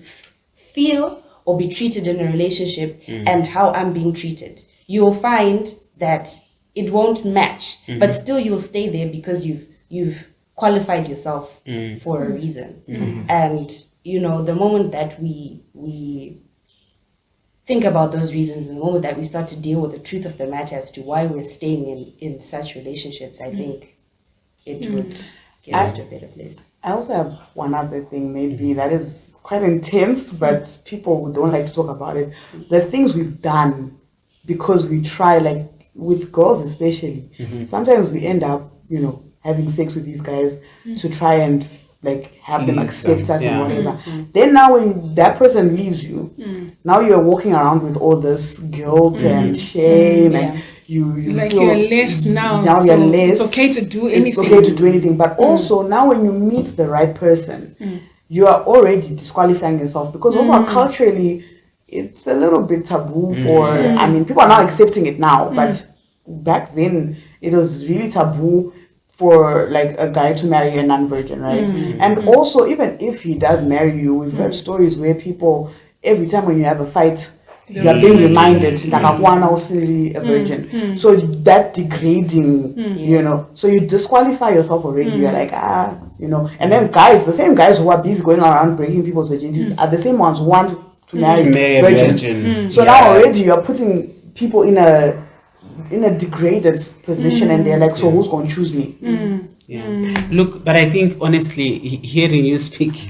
feel or be treated in a relationship and how I'm being treated, you'll find that it won't match, but still you'll stay there because you've qualified yourself for a reason. And you know, the moment that we think about those reasons, the moment that we start to deal with the truth of the matter as to why we're staying in such relationships, I think it would get us to a better place. I also have one other thing, maybe that is quite intense, but people don't like to talk about it. The things we've done because we try, like with girls especially, sometimes we end up, you know, having sex with these guys to try and like have them accept us and whatever. Then now when that person leaves you, now you're walking around with all this guilt and shame and you like feel, you're less now. Now so you're less. It's okay to do anything. It's okay to do anything. But also now when you meet the right person, you are already disqualifying yourself because also culturally it's a little bit taboo for, I mean, people are now accepting it now, but back then it was really taboo for like a guy to marry a non-virgin, right? And also, even if he does marry you, we've heard stories where people, every time when you have a fight, you are being reminded like I was really a virgin. So that degrading, you know, so you disqualify yourself already. You're like, you know, and then guys, the same guys who are busy going around breaking people's virginities are the same ones who want to marry virgins. So now already you're putting people in a degraded position and they're like, so who's going to choose me? Look, but I think honestly, hearing you speak,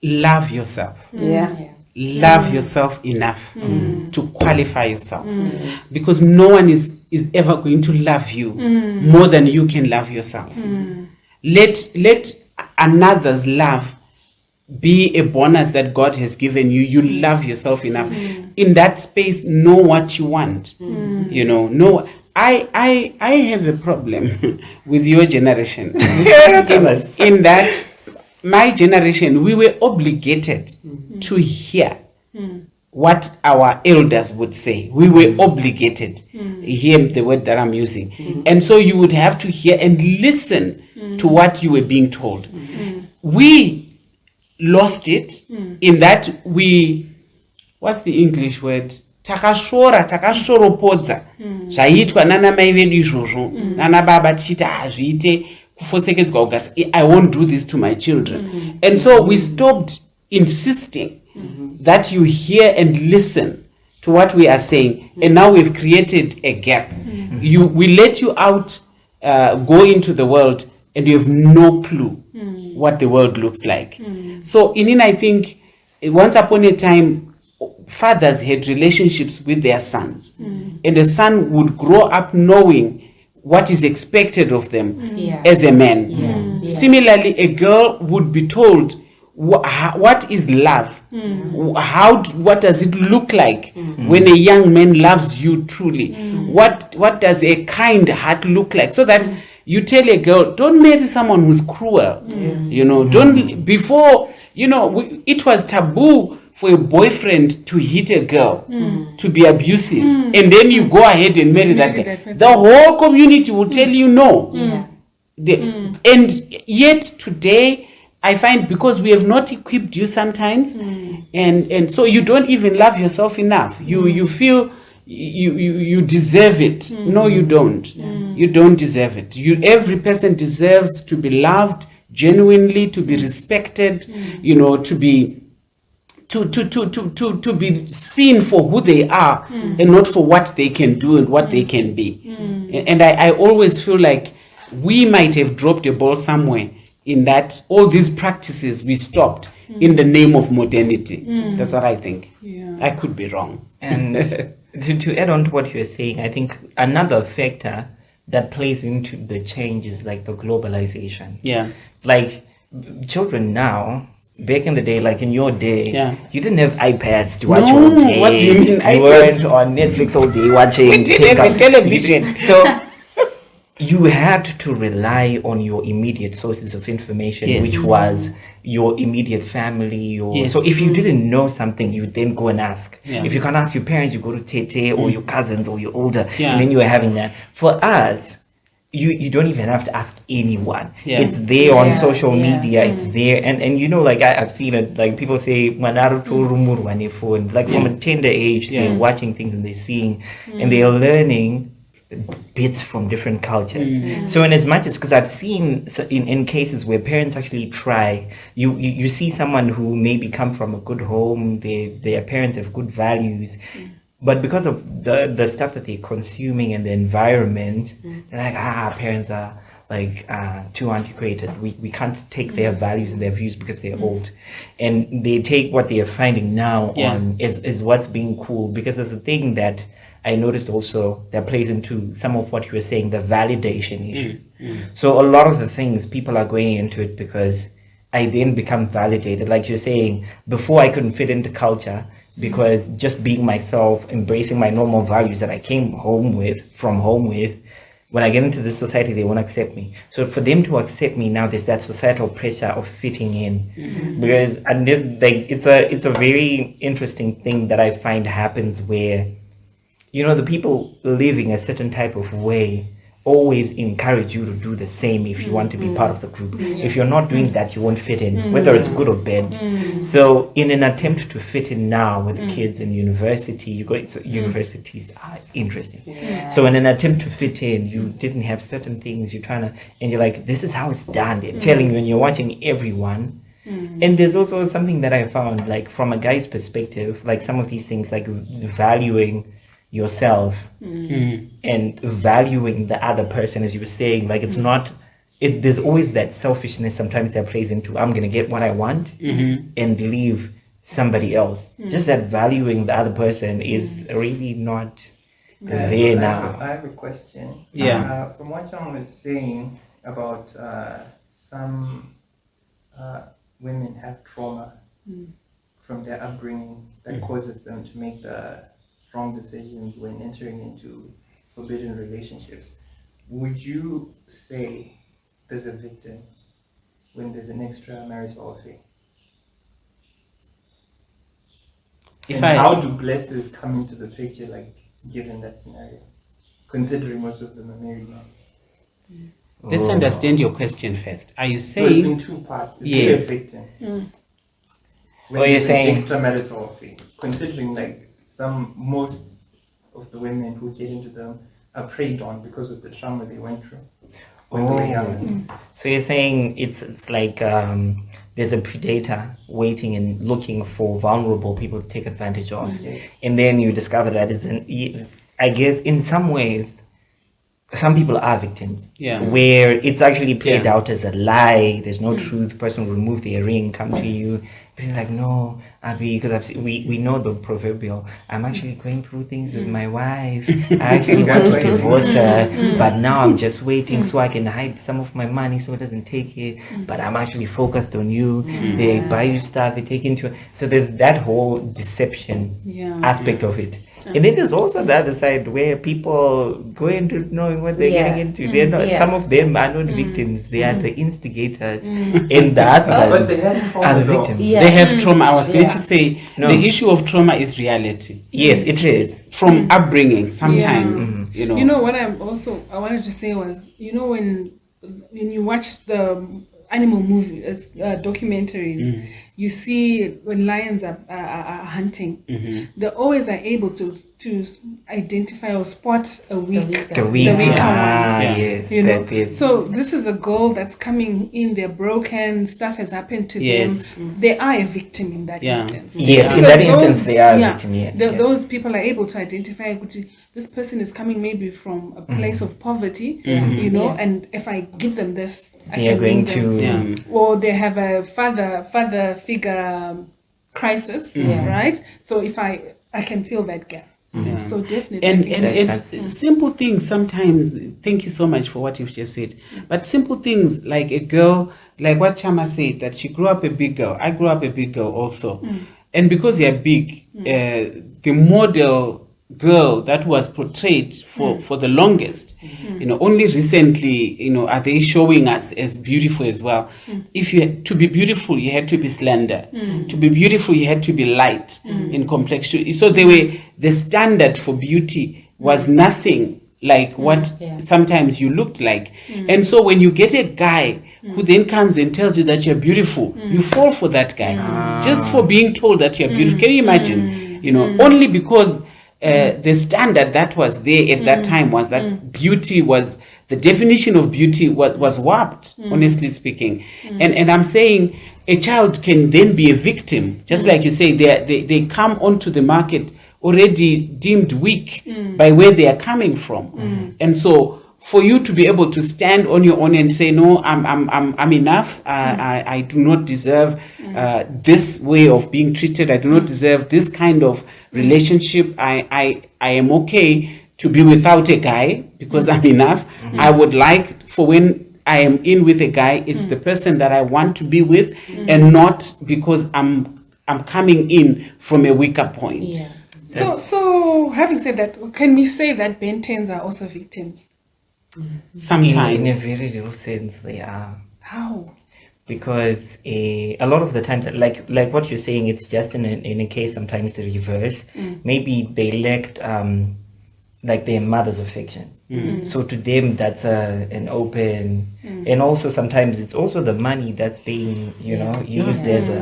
love yourself. Love yourself enough to qualify yourself, because no one is ever going to love you more than you can love yourself. Let another's love be a bonus that God has given you. You love yourself enough. In that space, know what you want. You know, I have a problem with your generation. in that my generation, we were obligated to hear what our elders would say. We were obligated, hear the word that I'm using. And so you would have to hear and listen to what you were being told. We lost it in that what's the English word? Takashoropodza. Zvaitwa nana mai vedu izvozvo, nana baba tichiti zviite kufosekedzwa kugara. I won't do this to my children. And so we stopped insisting that you hear and listen to what we are saying. And now we've created a gap. We let you out, go into the world, and you have no clue what the world looks like. So I think once upon a time, fathers had relationships with their sons, and the son would grow up knowing what is expected of them as a man. Similarly, a girl would be told what is love, what does it look like when a young man loves you truly, what does a kind heart look like, so that you tell a girl, don't marry someone who's cruel. You know, don't, before, you know, it was taboo for a boyfriend to hit a girl, to be abusive, and then you go ahead and marry that guy. The whole community will tell you no. And yet today, I find, because we have not equipped you sometimes, and so you don't even love yourself enough. You feel you deserve it. No, you don't. You don't deserve it. Every person deserves to be loved genuinely, to be respected, you know, to be seen for who they are and not for what they can do and what they can be. And I always feel like we might have dropped a ball somewhere in that all these practices we stopped in the name of modernity. That's what I think. I could be wrong. And to add on to what you're saying, I think another factor that plays into the change is like the globalization. Like children now, back in the day, like in your day, you didn't have iPads to watch all day. What do you mean? You weren't on Netflix all day watching. We didn't have a television. So you had to rely on your immediate sources of information, which was your immediate family. So if you didn't know something, you then go and ask. If you can't ask your parents, you go to Tete or your cousins or your older, and then you were having that. For us, you don't even have to ask anyone. Yeah. It's there on Yeah, social yeah. media. It's there, and you know, like I've seen it. Like people say, phone. Like from a tender age, Yeah. they're watching things and they're seeing, and they're learning bits from different cultures. So in as much as, because I've seen in cases where parents actually try, you see someone who maybe come from a good home, their parents have good values, but because of the stuff that they're consuming and the environment, they're like, parents are like too antiquated. We can't take their values and their views because they're old, and they take what they are finding now on is what's being cool. Because there's a thing that I noticed also that plays into some of what you were saying, the validation issue. So a lot of the things, people are going into it because I then become validated. Like you're saying, before I couldn't fit into culture because just being myself, embracing my normal values that I came from home with, when I get into this society, they won't accept me. So for them to accept me now, there's that societal pressure of fitting in. Because, and this, like, it's a very interesting thing that I find happens where, you know, the people living a certain type of way always encourage you to do the same if you want to be part of the group. If you're not doing that, you won't fit in, whether it's good or bad. So in an attempt to fit in now with kids in university, universities are interesting. So in an attempt to fit in, you didn't have certain things, and you're like, this is how it's done. They're telling you, and you're watching everyone. And there's also something that I found, like from a guy's perspective, like some of these things, like valuing yourself and valuing the other person, as you were saying, like it's not, there's always that selfishness sometimes that plays into, I'm gonna get what I want and leave somebody else. Just that valuing the other person is really not there now. I have a question. Yeah. From what someone was saying about some women have trauma from their upbringing that causes them to make the wrong decisions when entering into forbidden relationships. Would you say there's a victim when there's an extramarital affair? How do blessers come into the picture, like given that scenario, considering most of them are married now? Let's understand your question first. Are you So it's saying in two parts. Is Yes. there a victim? When Or you're there's saying- an extramarital affair, considering like most of the women who get into them are preyed on because of the trauma they went through when they were young. So you're saying it's like there's a predator waiting and looking for vulnerable people to take advantage of, Yes. and then you discover that I guess in some ways, some people are victims. Yeah. Where it's actually played Yeah. out as a lie. There's no truth. Person will remove their ring, come to you, be like, no, Abby, because we know the proverbial. I'm actually going through things with my wife. I actually want to divorce her, but now I'm just waiting so I can hide some of my money so it doesn't take it. But I'm actually focused on you. They buy you stuff. They take into it. So there's that whole deception aspect of it. And then there's also the other side where people go into knowing what they're getting into. They're not. Some of them are not victims. They are the instigators, and the But husbands they had are trauma the though. victims. they have trauma? I was going to say No. the issue of trauma is reality Yes, it is. from upbringing. Sometimes, you know. You know what I wanted to say was, you know, when you watch the animal movies, documentaries, you see when lions are hunting, they always are able to identify or spot a weak. The weak. weaker one. Yeah. Yes. You know, that is. so this is a girl that's coming in. They're broken. Stuff has happened to Yes. them. They are a victim in that Yeah. instance. Yes, in Because that instance, they are a victim, yes, yes. Those people are able to identify. This person is coming maybe from a place of poverty, you know, and if I give them this, I They are can going bring them. to. Or they have a father figure crisis, right? So if I can fill that gap. So definitely. And That's it's simple things sometimes. Thank you so much for what you've just said. But simple things like a girl, like what Chama said, that she grew up a big girl. I grew up a big girl also. And because you're big, the model girl that was portrayed for the longest, you know, only recently, you know, are they showing us as beautiful as well. If you had to be beautiful, you had to be slender. To be beautiful, you had to be light in complexion. So the standard for beauty was nothing like what sometimes you looked like. And so when you get a guy who then comes and tells you that you're beautiful, you fall for that guy just for being told that you're beautiful. Can you imagine? You know, only because the standard that was there at that time was that beauty was, the definition of beauty was warped, honestly speaking. And I'm saying a child can then be a victim, just like you say, they come onto the market already deemed weak by where they are coming from. And so for you to be able to stand on your own and say, no, I'm enough, I do not deserve this way of being treated, I do not deserve this kind of relationship, I am okay to be without a guy because I'm enough. I would like, for when I am in with a guy, it's the person that I want to be with, and not because I'm coming in from a weaker point. Yeah. So having said that, can we say that Bentens are also victims? Sometimes. In a very real sense, they are. How? Because a lot of the times, like what you're saying, it's just in a case sometimes the reverse. Maybe they lacked like their mother's affection. So to them, that's an open, and also sometimes it's also the money that's being, used as a,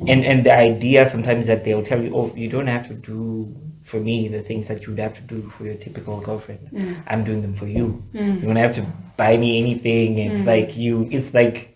and the idea sometimes that they'll tell you, oh, you don't have to do for me the things that you would have to do for your typical girlfriend. I'm doing them for you. You don't have to buy me anything. It's like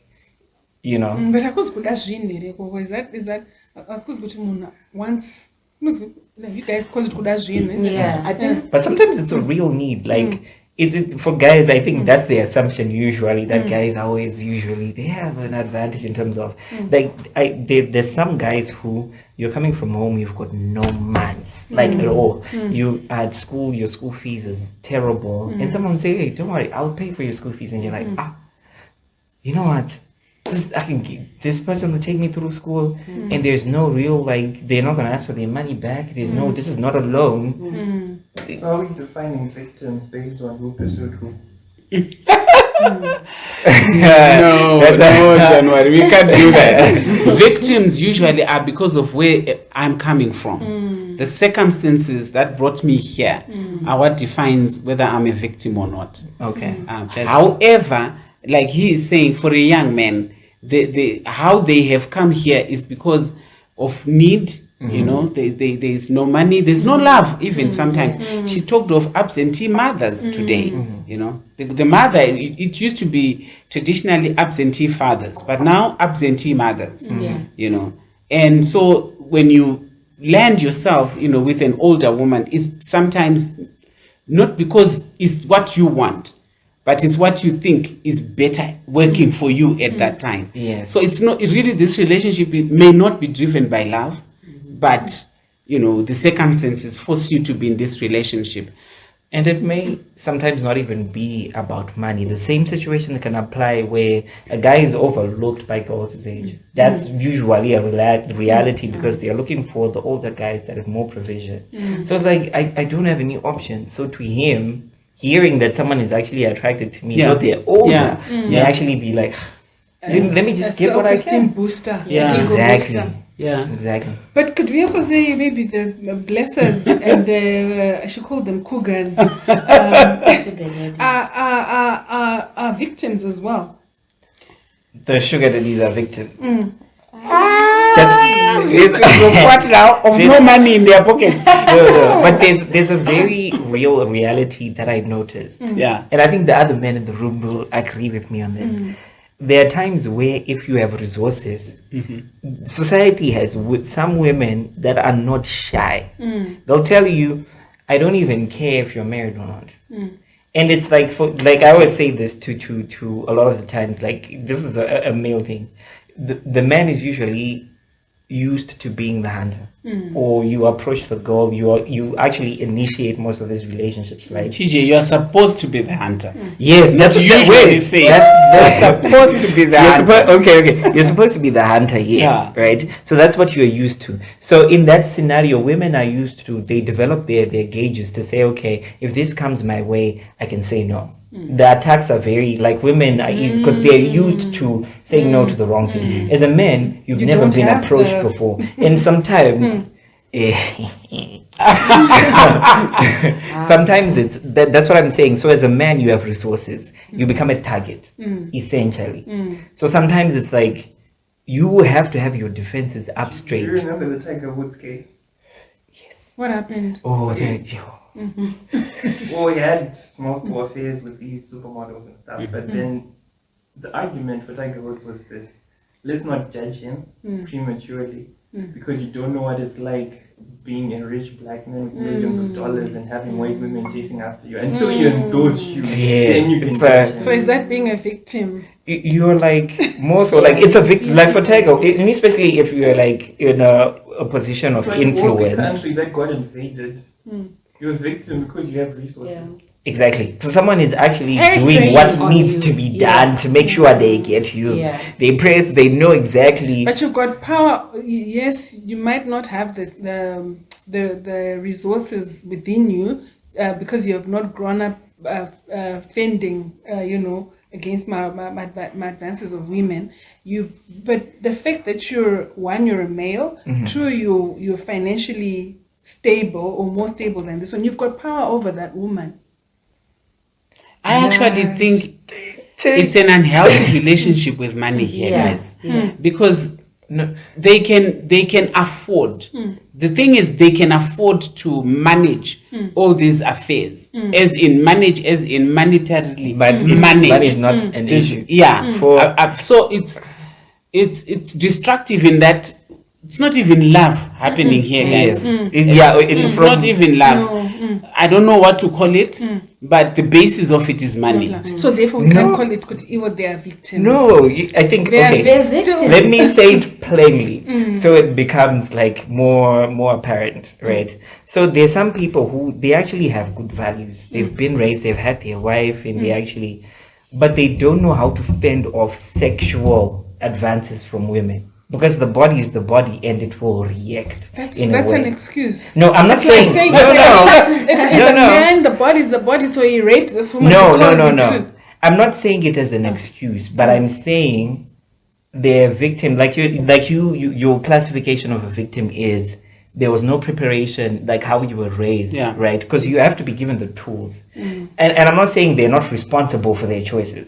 But akuzi zvini is that akuzi kuti munhu once you guys call it kuda zvinhu, isn't it? Yeah. I think but sometimes it's a real need. Like it's for guys, I think that's the assumption usually, that guys always usually they have an advantage in terms of there's some guys who you're coming from home, you've got no money, like at all. You at school, your school fees is terrible, and someone say, hey, don't worry, I'll pay for your school fees, and you're like, you know what? This person will take me through school, and there's no real, like, they're not gonna ask for their money back. There's no, this is not a loan. So are we defining victims based on who pursued who? No, January, we can't do that. Victims usually are because of where I'm coming from. The circumstances that brought me here are what defines whether I'm a victim or not. Okay. However, like he is saying, for a young man, the how they have come here is because of need. There's no money, there's no love even sometimes. She talked of absentee mothers today. The mother, it used to be traditionally absentee fathers, but now absentee mothers. And so when you land yourself with an older woman, it's sometimes not because it's what you want, but it's what you think is better working for you at that time. Yes. So it's not really, this relationship, it may not be driven by love, but the circumstances force you to be in this relationship. And it may sometimes not even be about money. The same situation can apply where a guy is overlooked by girls his age. That's usually a reality because they are looking for the older guys that have more provision. So it's like, I don't have any options. So to him, hearing that someone is actually attracted to me, though they're older, may actually be like, let me just get what I can. Booster. Yeah. Ego Exactly. booster. Yeah. Exactly. But could we also say maybe the blessers and the, I should call them cougars, Sugar daddies. are victims as well? The sugar daddies are victims. Victims of what now? Of no money in their pockets. No. But there's a very real reality that I noticed. Yeah. And I think the other men in the room will agree with me on this. There are times where if you have resources, society has with some women that are not shy. They'll tell you, I don't even care if you're married or not. And it's like, I always say this to a lot of the times, like this is a male thing. The man is usually used to being the hunter, or you approach the girl, you actually initiate most of these relationships, right? TJ, you're supposed to be the hunter. Yes, that's usually say. That's supposed to be the hunter. Okay. You're supposed to be the hunter, yes, right? So that's what you're used to. So in that scenario, women are used to, they develop their gauges to say, okay, if this comes my way, I can say no. The attacks are very, like, women are easy because they're used to saying no to the wrong thing. As a man, you've never don't been have approached before. And sometimes Sometimes that's what I'm saying. So as a man, you have resources. You become a target, essentially. So sometimes it's like you have to have your defenses up Do straight. you remember the Tiger Woods case? What happened? Oh, Well, he had multiple affairs with these supermodels and stuff, but then the argument for Tiger Woods was this: let's not judge him prematurely because you don't know what it's like being a rich black man with millions of dollars and having white women chasing after you. Until you're in those shoes, Yeah, then you can it's judge a- him. So is that being a victim? You're like more so like it's a like for Tiger, and especially if you're like in a position It's of like a wealthy influence. country that got invaded. You're a victim because you have resources. Exactly. So someone is actually Very doing preying what on needs you. to be Yeah. done to make sure they get you. Yeah. They press. They know exactly. But you've got power. Yes, you might not have this the resources within you because you have not grown up fending, against my advances of women. But the fact that you're a male, two, you're financially stable or more stable than this one. You've got power over that woman. I actually think it's an unhealthy relationship with money here, Yeah. guys, because they can afford. The thing is, they can afford to manage all these affairs, as in monetarily But manage. money is not an This- issue. Yeah. So it's destructive in that it's not even love happening here, guys. It's from- not even love. I don't know what to call it, but the basis of it is money. So therefore, we can't call it even they are victims. No, I think They are okay. They're victims. Let me say it plainly, so it becomes like more apparent, right? So there's some people who they actually have good values. They've been raised, they've had their wife, and they actually, but they don't know how to fend off sexual advances from women because the body is the body and it will react in a That's way. an excuse. No, I'm not It's like saying. saying No. it's No, a no. man, the body is the body, so he raped this woman. No. because I'm not saying it as an excuse, but I'm saying they're victim. Like your classification of a victim is there was no preparation, like how you were raised, Yeah. right? Because you have to be given the tools. And I'm not saying they're not responsible for their choices,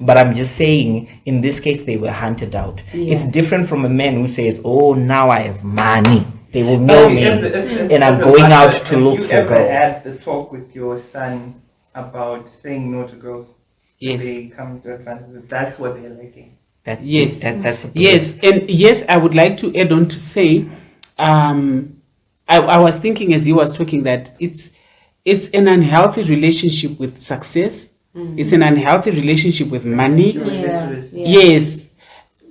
but I'm just saying in this case they were hunted out. Yeah. It's different from a man who says, "Oh, now I have money. They will know me, and I'm going out to look for Have you ever girls." had the talk with your son about saying no to girls? Yes. They come to advantages. That's what they're liking. Yes. That's a Yes, and yes, I would like to add on to say, I was thinking as he was talking that it's an unhealthy relationship with success. It's an unhealthy relationship with money. Your literacy. Yes.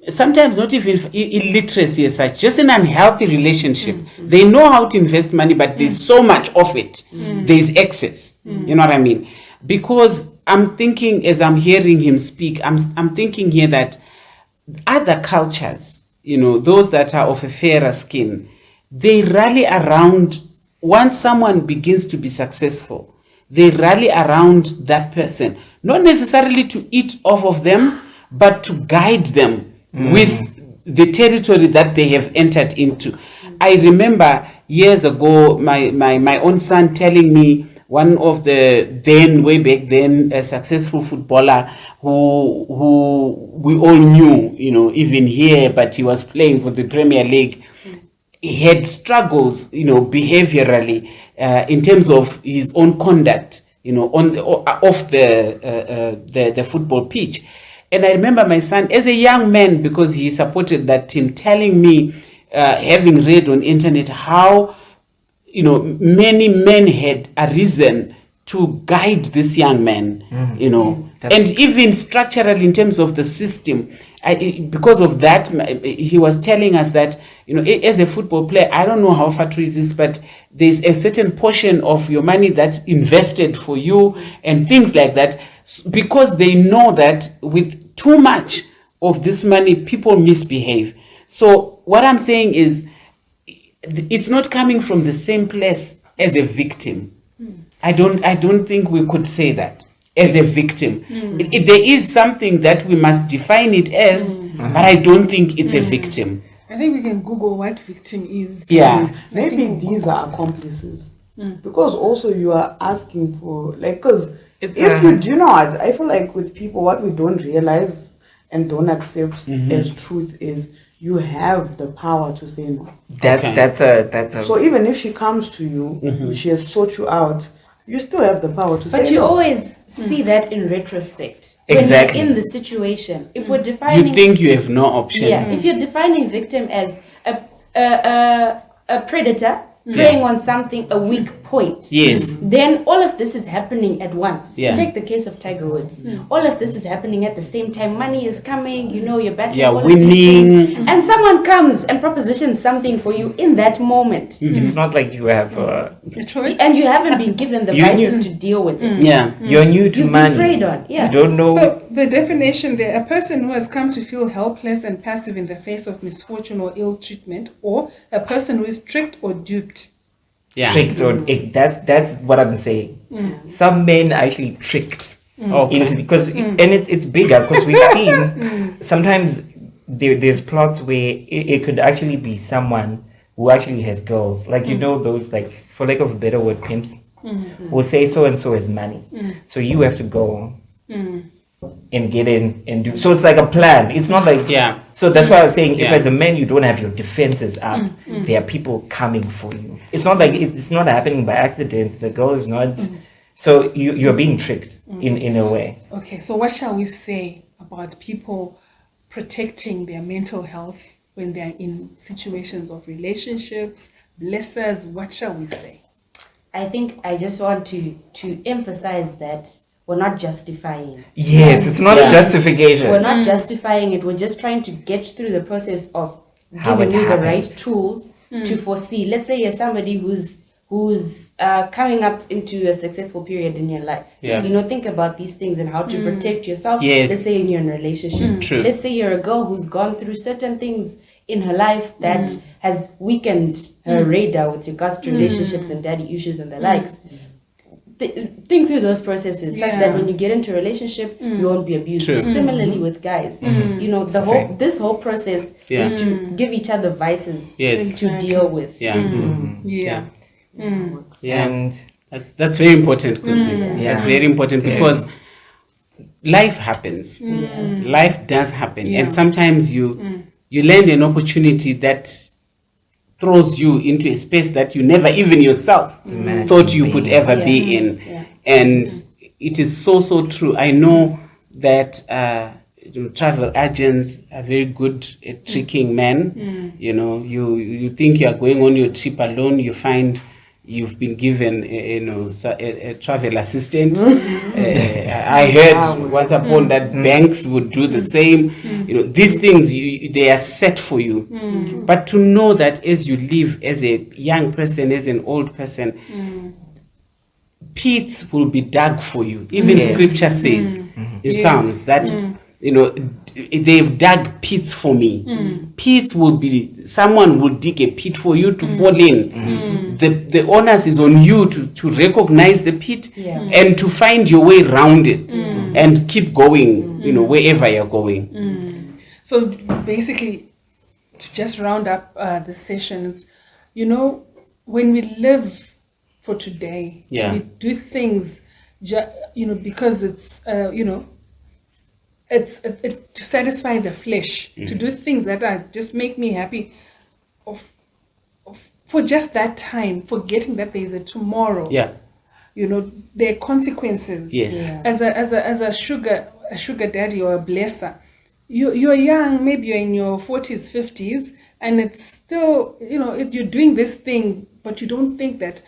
Sometimes not even illiteracy as such, just an unhealthy relationship. They know how to invest money, but there's so much of it. There's excess. You know what I mean? Because I'm thinking, as I'm hearing him speak, I'm thinking here that other cultures, those that are of a fairer skin, they rally around, once someone begins to be successful, they rally around that person, not necessarily to eat off of them, but to guide them with the territory that they have entered into. I remember years ago, my own son telling me, one of the way back then, a successful footballer who we all knew, even here, but he was playing for the Premier League. He had struggles, behaviorally, in terms of his own conduct, off the football pitch. And I remember my son, as a young man, because he supported that team, telling me, having read on internet how many men had arisen to guide this young man, and even structurally in terms of the system. Because of that, he was telling us that, as a football player, I don't know how far true is this, but there's a certain portion of your money that's invested for you and things like that, because they know that with too much of this money, people misbehave. So what I'm saying is, it's not coming from the same place as a victim. I don't think we could say that as a victim. There is something that we must define it as, but I don't think it's a victim. I think we can Google what victim is. Yeah. Maybe these are accomplices. Because also you are asking for, like, because It's if you do not, I feel like with people, what we don't realize and don't accept as truth is you have the power to say no. that's Okay. that's a So even if she comes to you, she has sought you out, you still have the power to say But you no. always see that in retrospect. Exactly. When you're in the situation. If we're You defining think you have no option. Yeah, if you're defining victim as a predator preying on something, a weak point, Yes. then all of this is happening at once. Yeah. Take the case of Tiger Woods. All of this is happening at the same time. Money is coming, you're battling Yeah, all of these winning. things, and someone comes and propositions something for you in that moment, it's not like you have A choice? and you haven't been given the You- vices to deal with it. Yeah. you're new to You've money. been preyed on. Yeah. You don't know. So the definition there, a person who has come to feel helpless and passive in the face of misfortune or ill treatment, or a person who is tricked or duped. Yeah. tricked on it. That's what I'm saying. Some men are actually tricked into, because and it's bigger, because we've seen sometimes there's plots where it could actually be someone who actually has girls, like those, like, for lack of a better word, pimps, will say so and so has money, so you have to go and get in and do. So it's like a plan. It's not like Yeah. So that's why I was saying, if Yeah. as a man you don't have your defenses up, there are people coming for you. It's not like it's not happening by accident. The girl is not. So you're being tricked in a way. Okay, so what shall we say about people protecting their mental health when they're in situations of relationships, blessers? What shall we say? I think I just want to emphasize that we're not justifying. Yes, it's not a justification. We're not justifying it. We're just trying to get through the process of How giving it you the right happens. tools to foresee. Let's say you're somebody who's coming up into a successful period in your life. Yeah. Think about these things and how to protect yourself. Yes. Let's say you're in a relationship. True. Let's say you're a girl who's gone through certain things in her life that has weakened her radar with regards to relationships and daddy issues and the likes. Think through those processes such that when you get into a relationship, you won't be abused. True. Similarly with guys, this whole process Yeah. is to give each other vices Yes. to deal with. Yeah. Yeah. Yeah. And That's very important, Quincy. Yeah. That's very important because life happens. Life does happen. Yeah. And sometimes you land an opportunity that throws you into a space that you never even yourself Imagine thought you being could ever in. be in. Yeah. And it is so true. I know that travel agents are very good at tricking men. You think you are going on your trip alone, you find you've been given a travel assistant. I heard once upon that banks would do the same. These things they are set for you. But to know that as you live as a young person, as an old person, pits will be dug for you. Even Yes. scripture says in Psalms that they've dug pits for me. Pits will be, someone will dig a pit for you to fall in. The onus is on you to recognize the pit and to find your way around it and keep going, wherever you're going. So basically, to just round up the sessions, when we live for today, Yeah. we do things, because it's, it's to satisfy the flesh, to do things that are just make me happy, for just that time, forgetting that there is a tomorrow. Yeah. There are consequences. Yes. Yeah. As a sugar daddy or a blesser, you're young, maybe you're in your 40s, 50s, and it's still, you're doing this thing, but you don't think that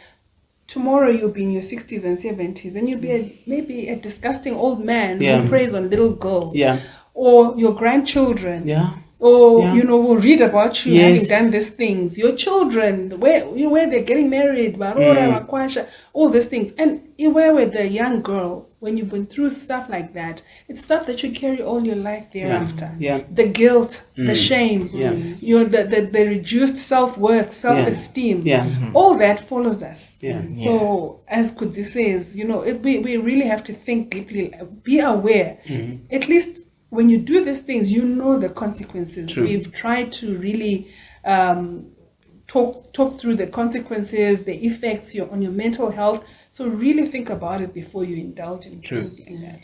tomorrow you'll be in your 60s and 70s, and you'll be maybe a disgusting old man who preys on little girls. Yeah. Or your grandchildren. Yeah. Or, Yeah. will read about you Yes. having done these things. Your children, where they're getting married, Barora, Makwasha, all these things. And where with the young girl, when you've been through stuff like that, it's stuff that you carry all your life thereafter. Yeah. The guilt, the shame, Yeah. the reduced self-worth, self-esteem, Yeah. all that follows us. Yeah. So, as Kudzi says, we really have to think deeply, be aware. At least when you do these things, you know the consequences. True. We've tried to really talk through the consequences, the effects on your mental health. So really think about it before you indulge in True. things like that.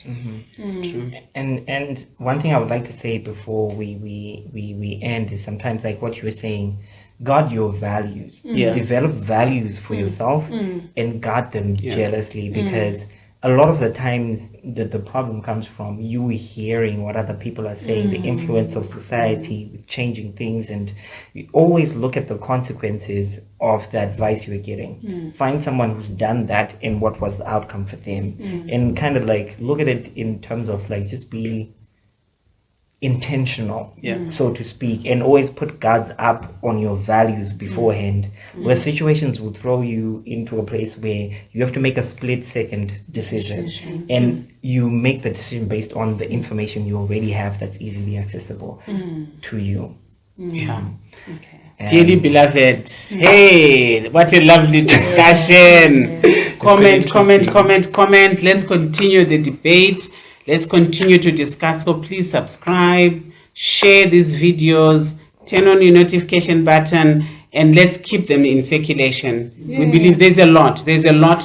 True. And one thing I would like to say before we end is sometimes like what you were saying, guard your values. Yeah. Develop values for yourself and guard them Yeah. jealously, because a lot of the times the problem comes from you hearing what other people are saying, the influence of society with changing things, and you always look at the consequences of the advice you're getting. Find someone who's done that and what was the outcome for them, and kind of like look at it in terms of like just be intentional, so to speak, and always put guards up on your values beforehand, where situations will throw you into a place where you have to make a split-second decision, and you make the decision based on the information you already have that's easily accessible to you. Yeah. Okay. And Dearly beloved, hey, what a lovely discussion. Comment. Let's continue the debate. Let's continue to discuss. So please subscribe, share these videos, turn on your notification button, and let's keep them in circulation. We believe there's a lot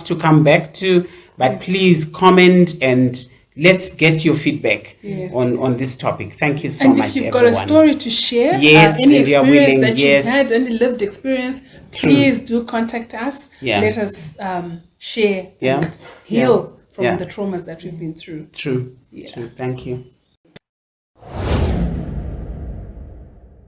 to come back to, but please comment and let's get your feedback on this topic. Thank you so And much, if you've everyone. got a story to share, Yes, any if you are experience willing, that yes. you've had, any lived experience, please do contact us. Yeah. Let us share Yeah. and heal from Yeah. the traumas that we've been through. True. Yeah. True. Thank you.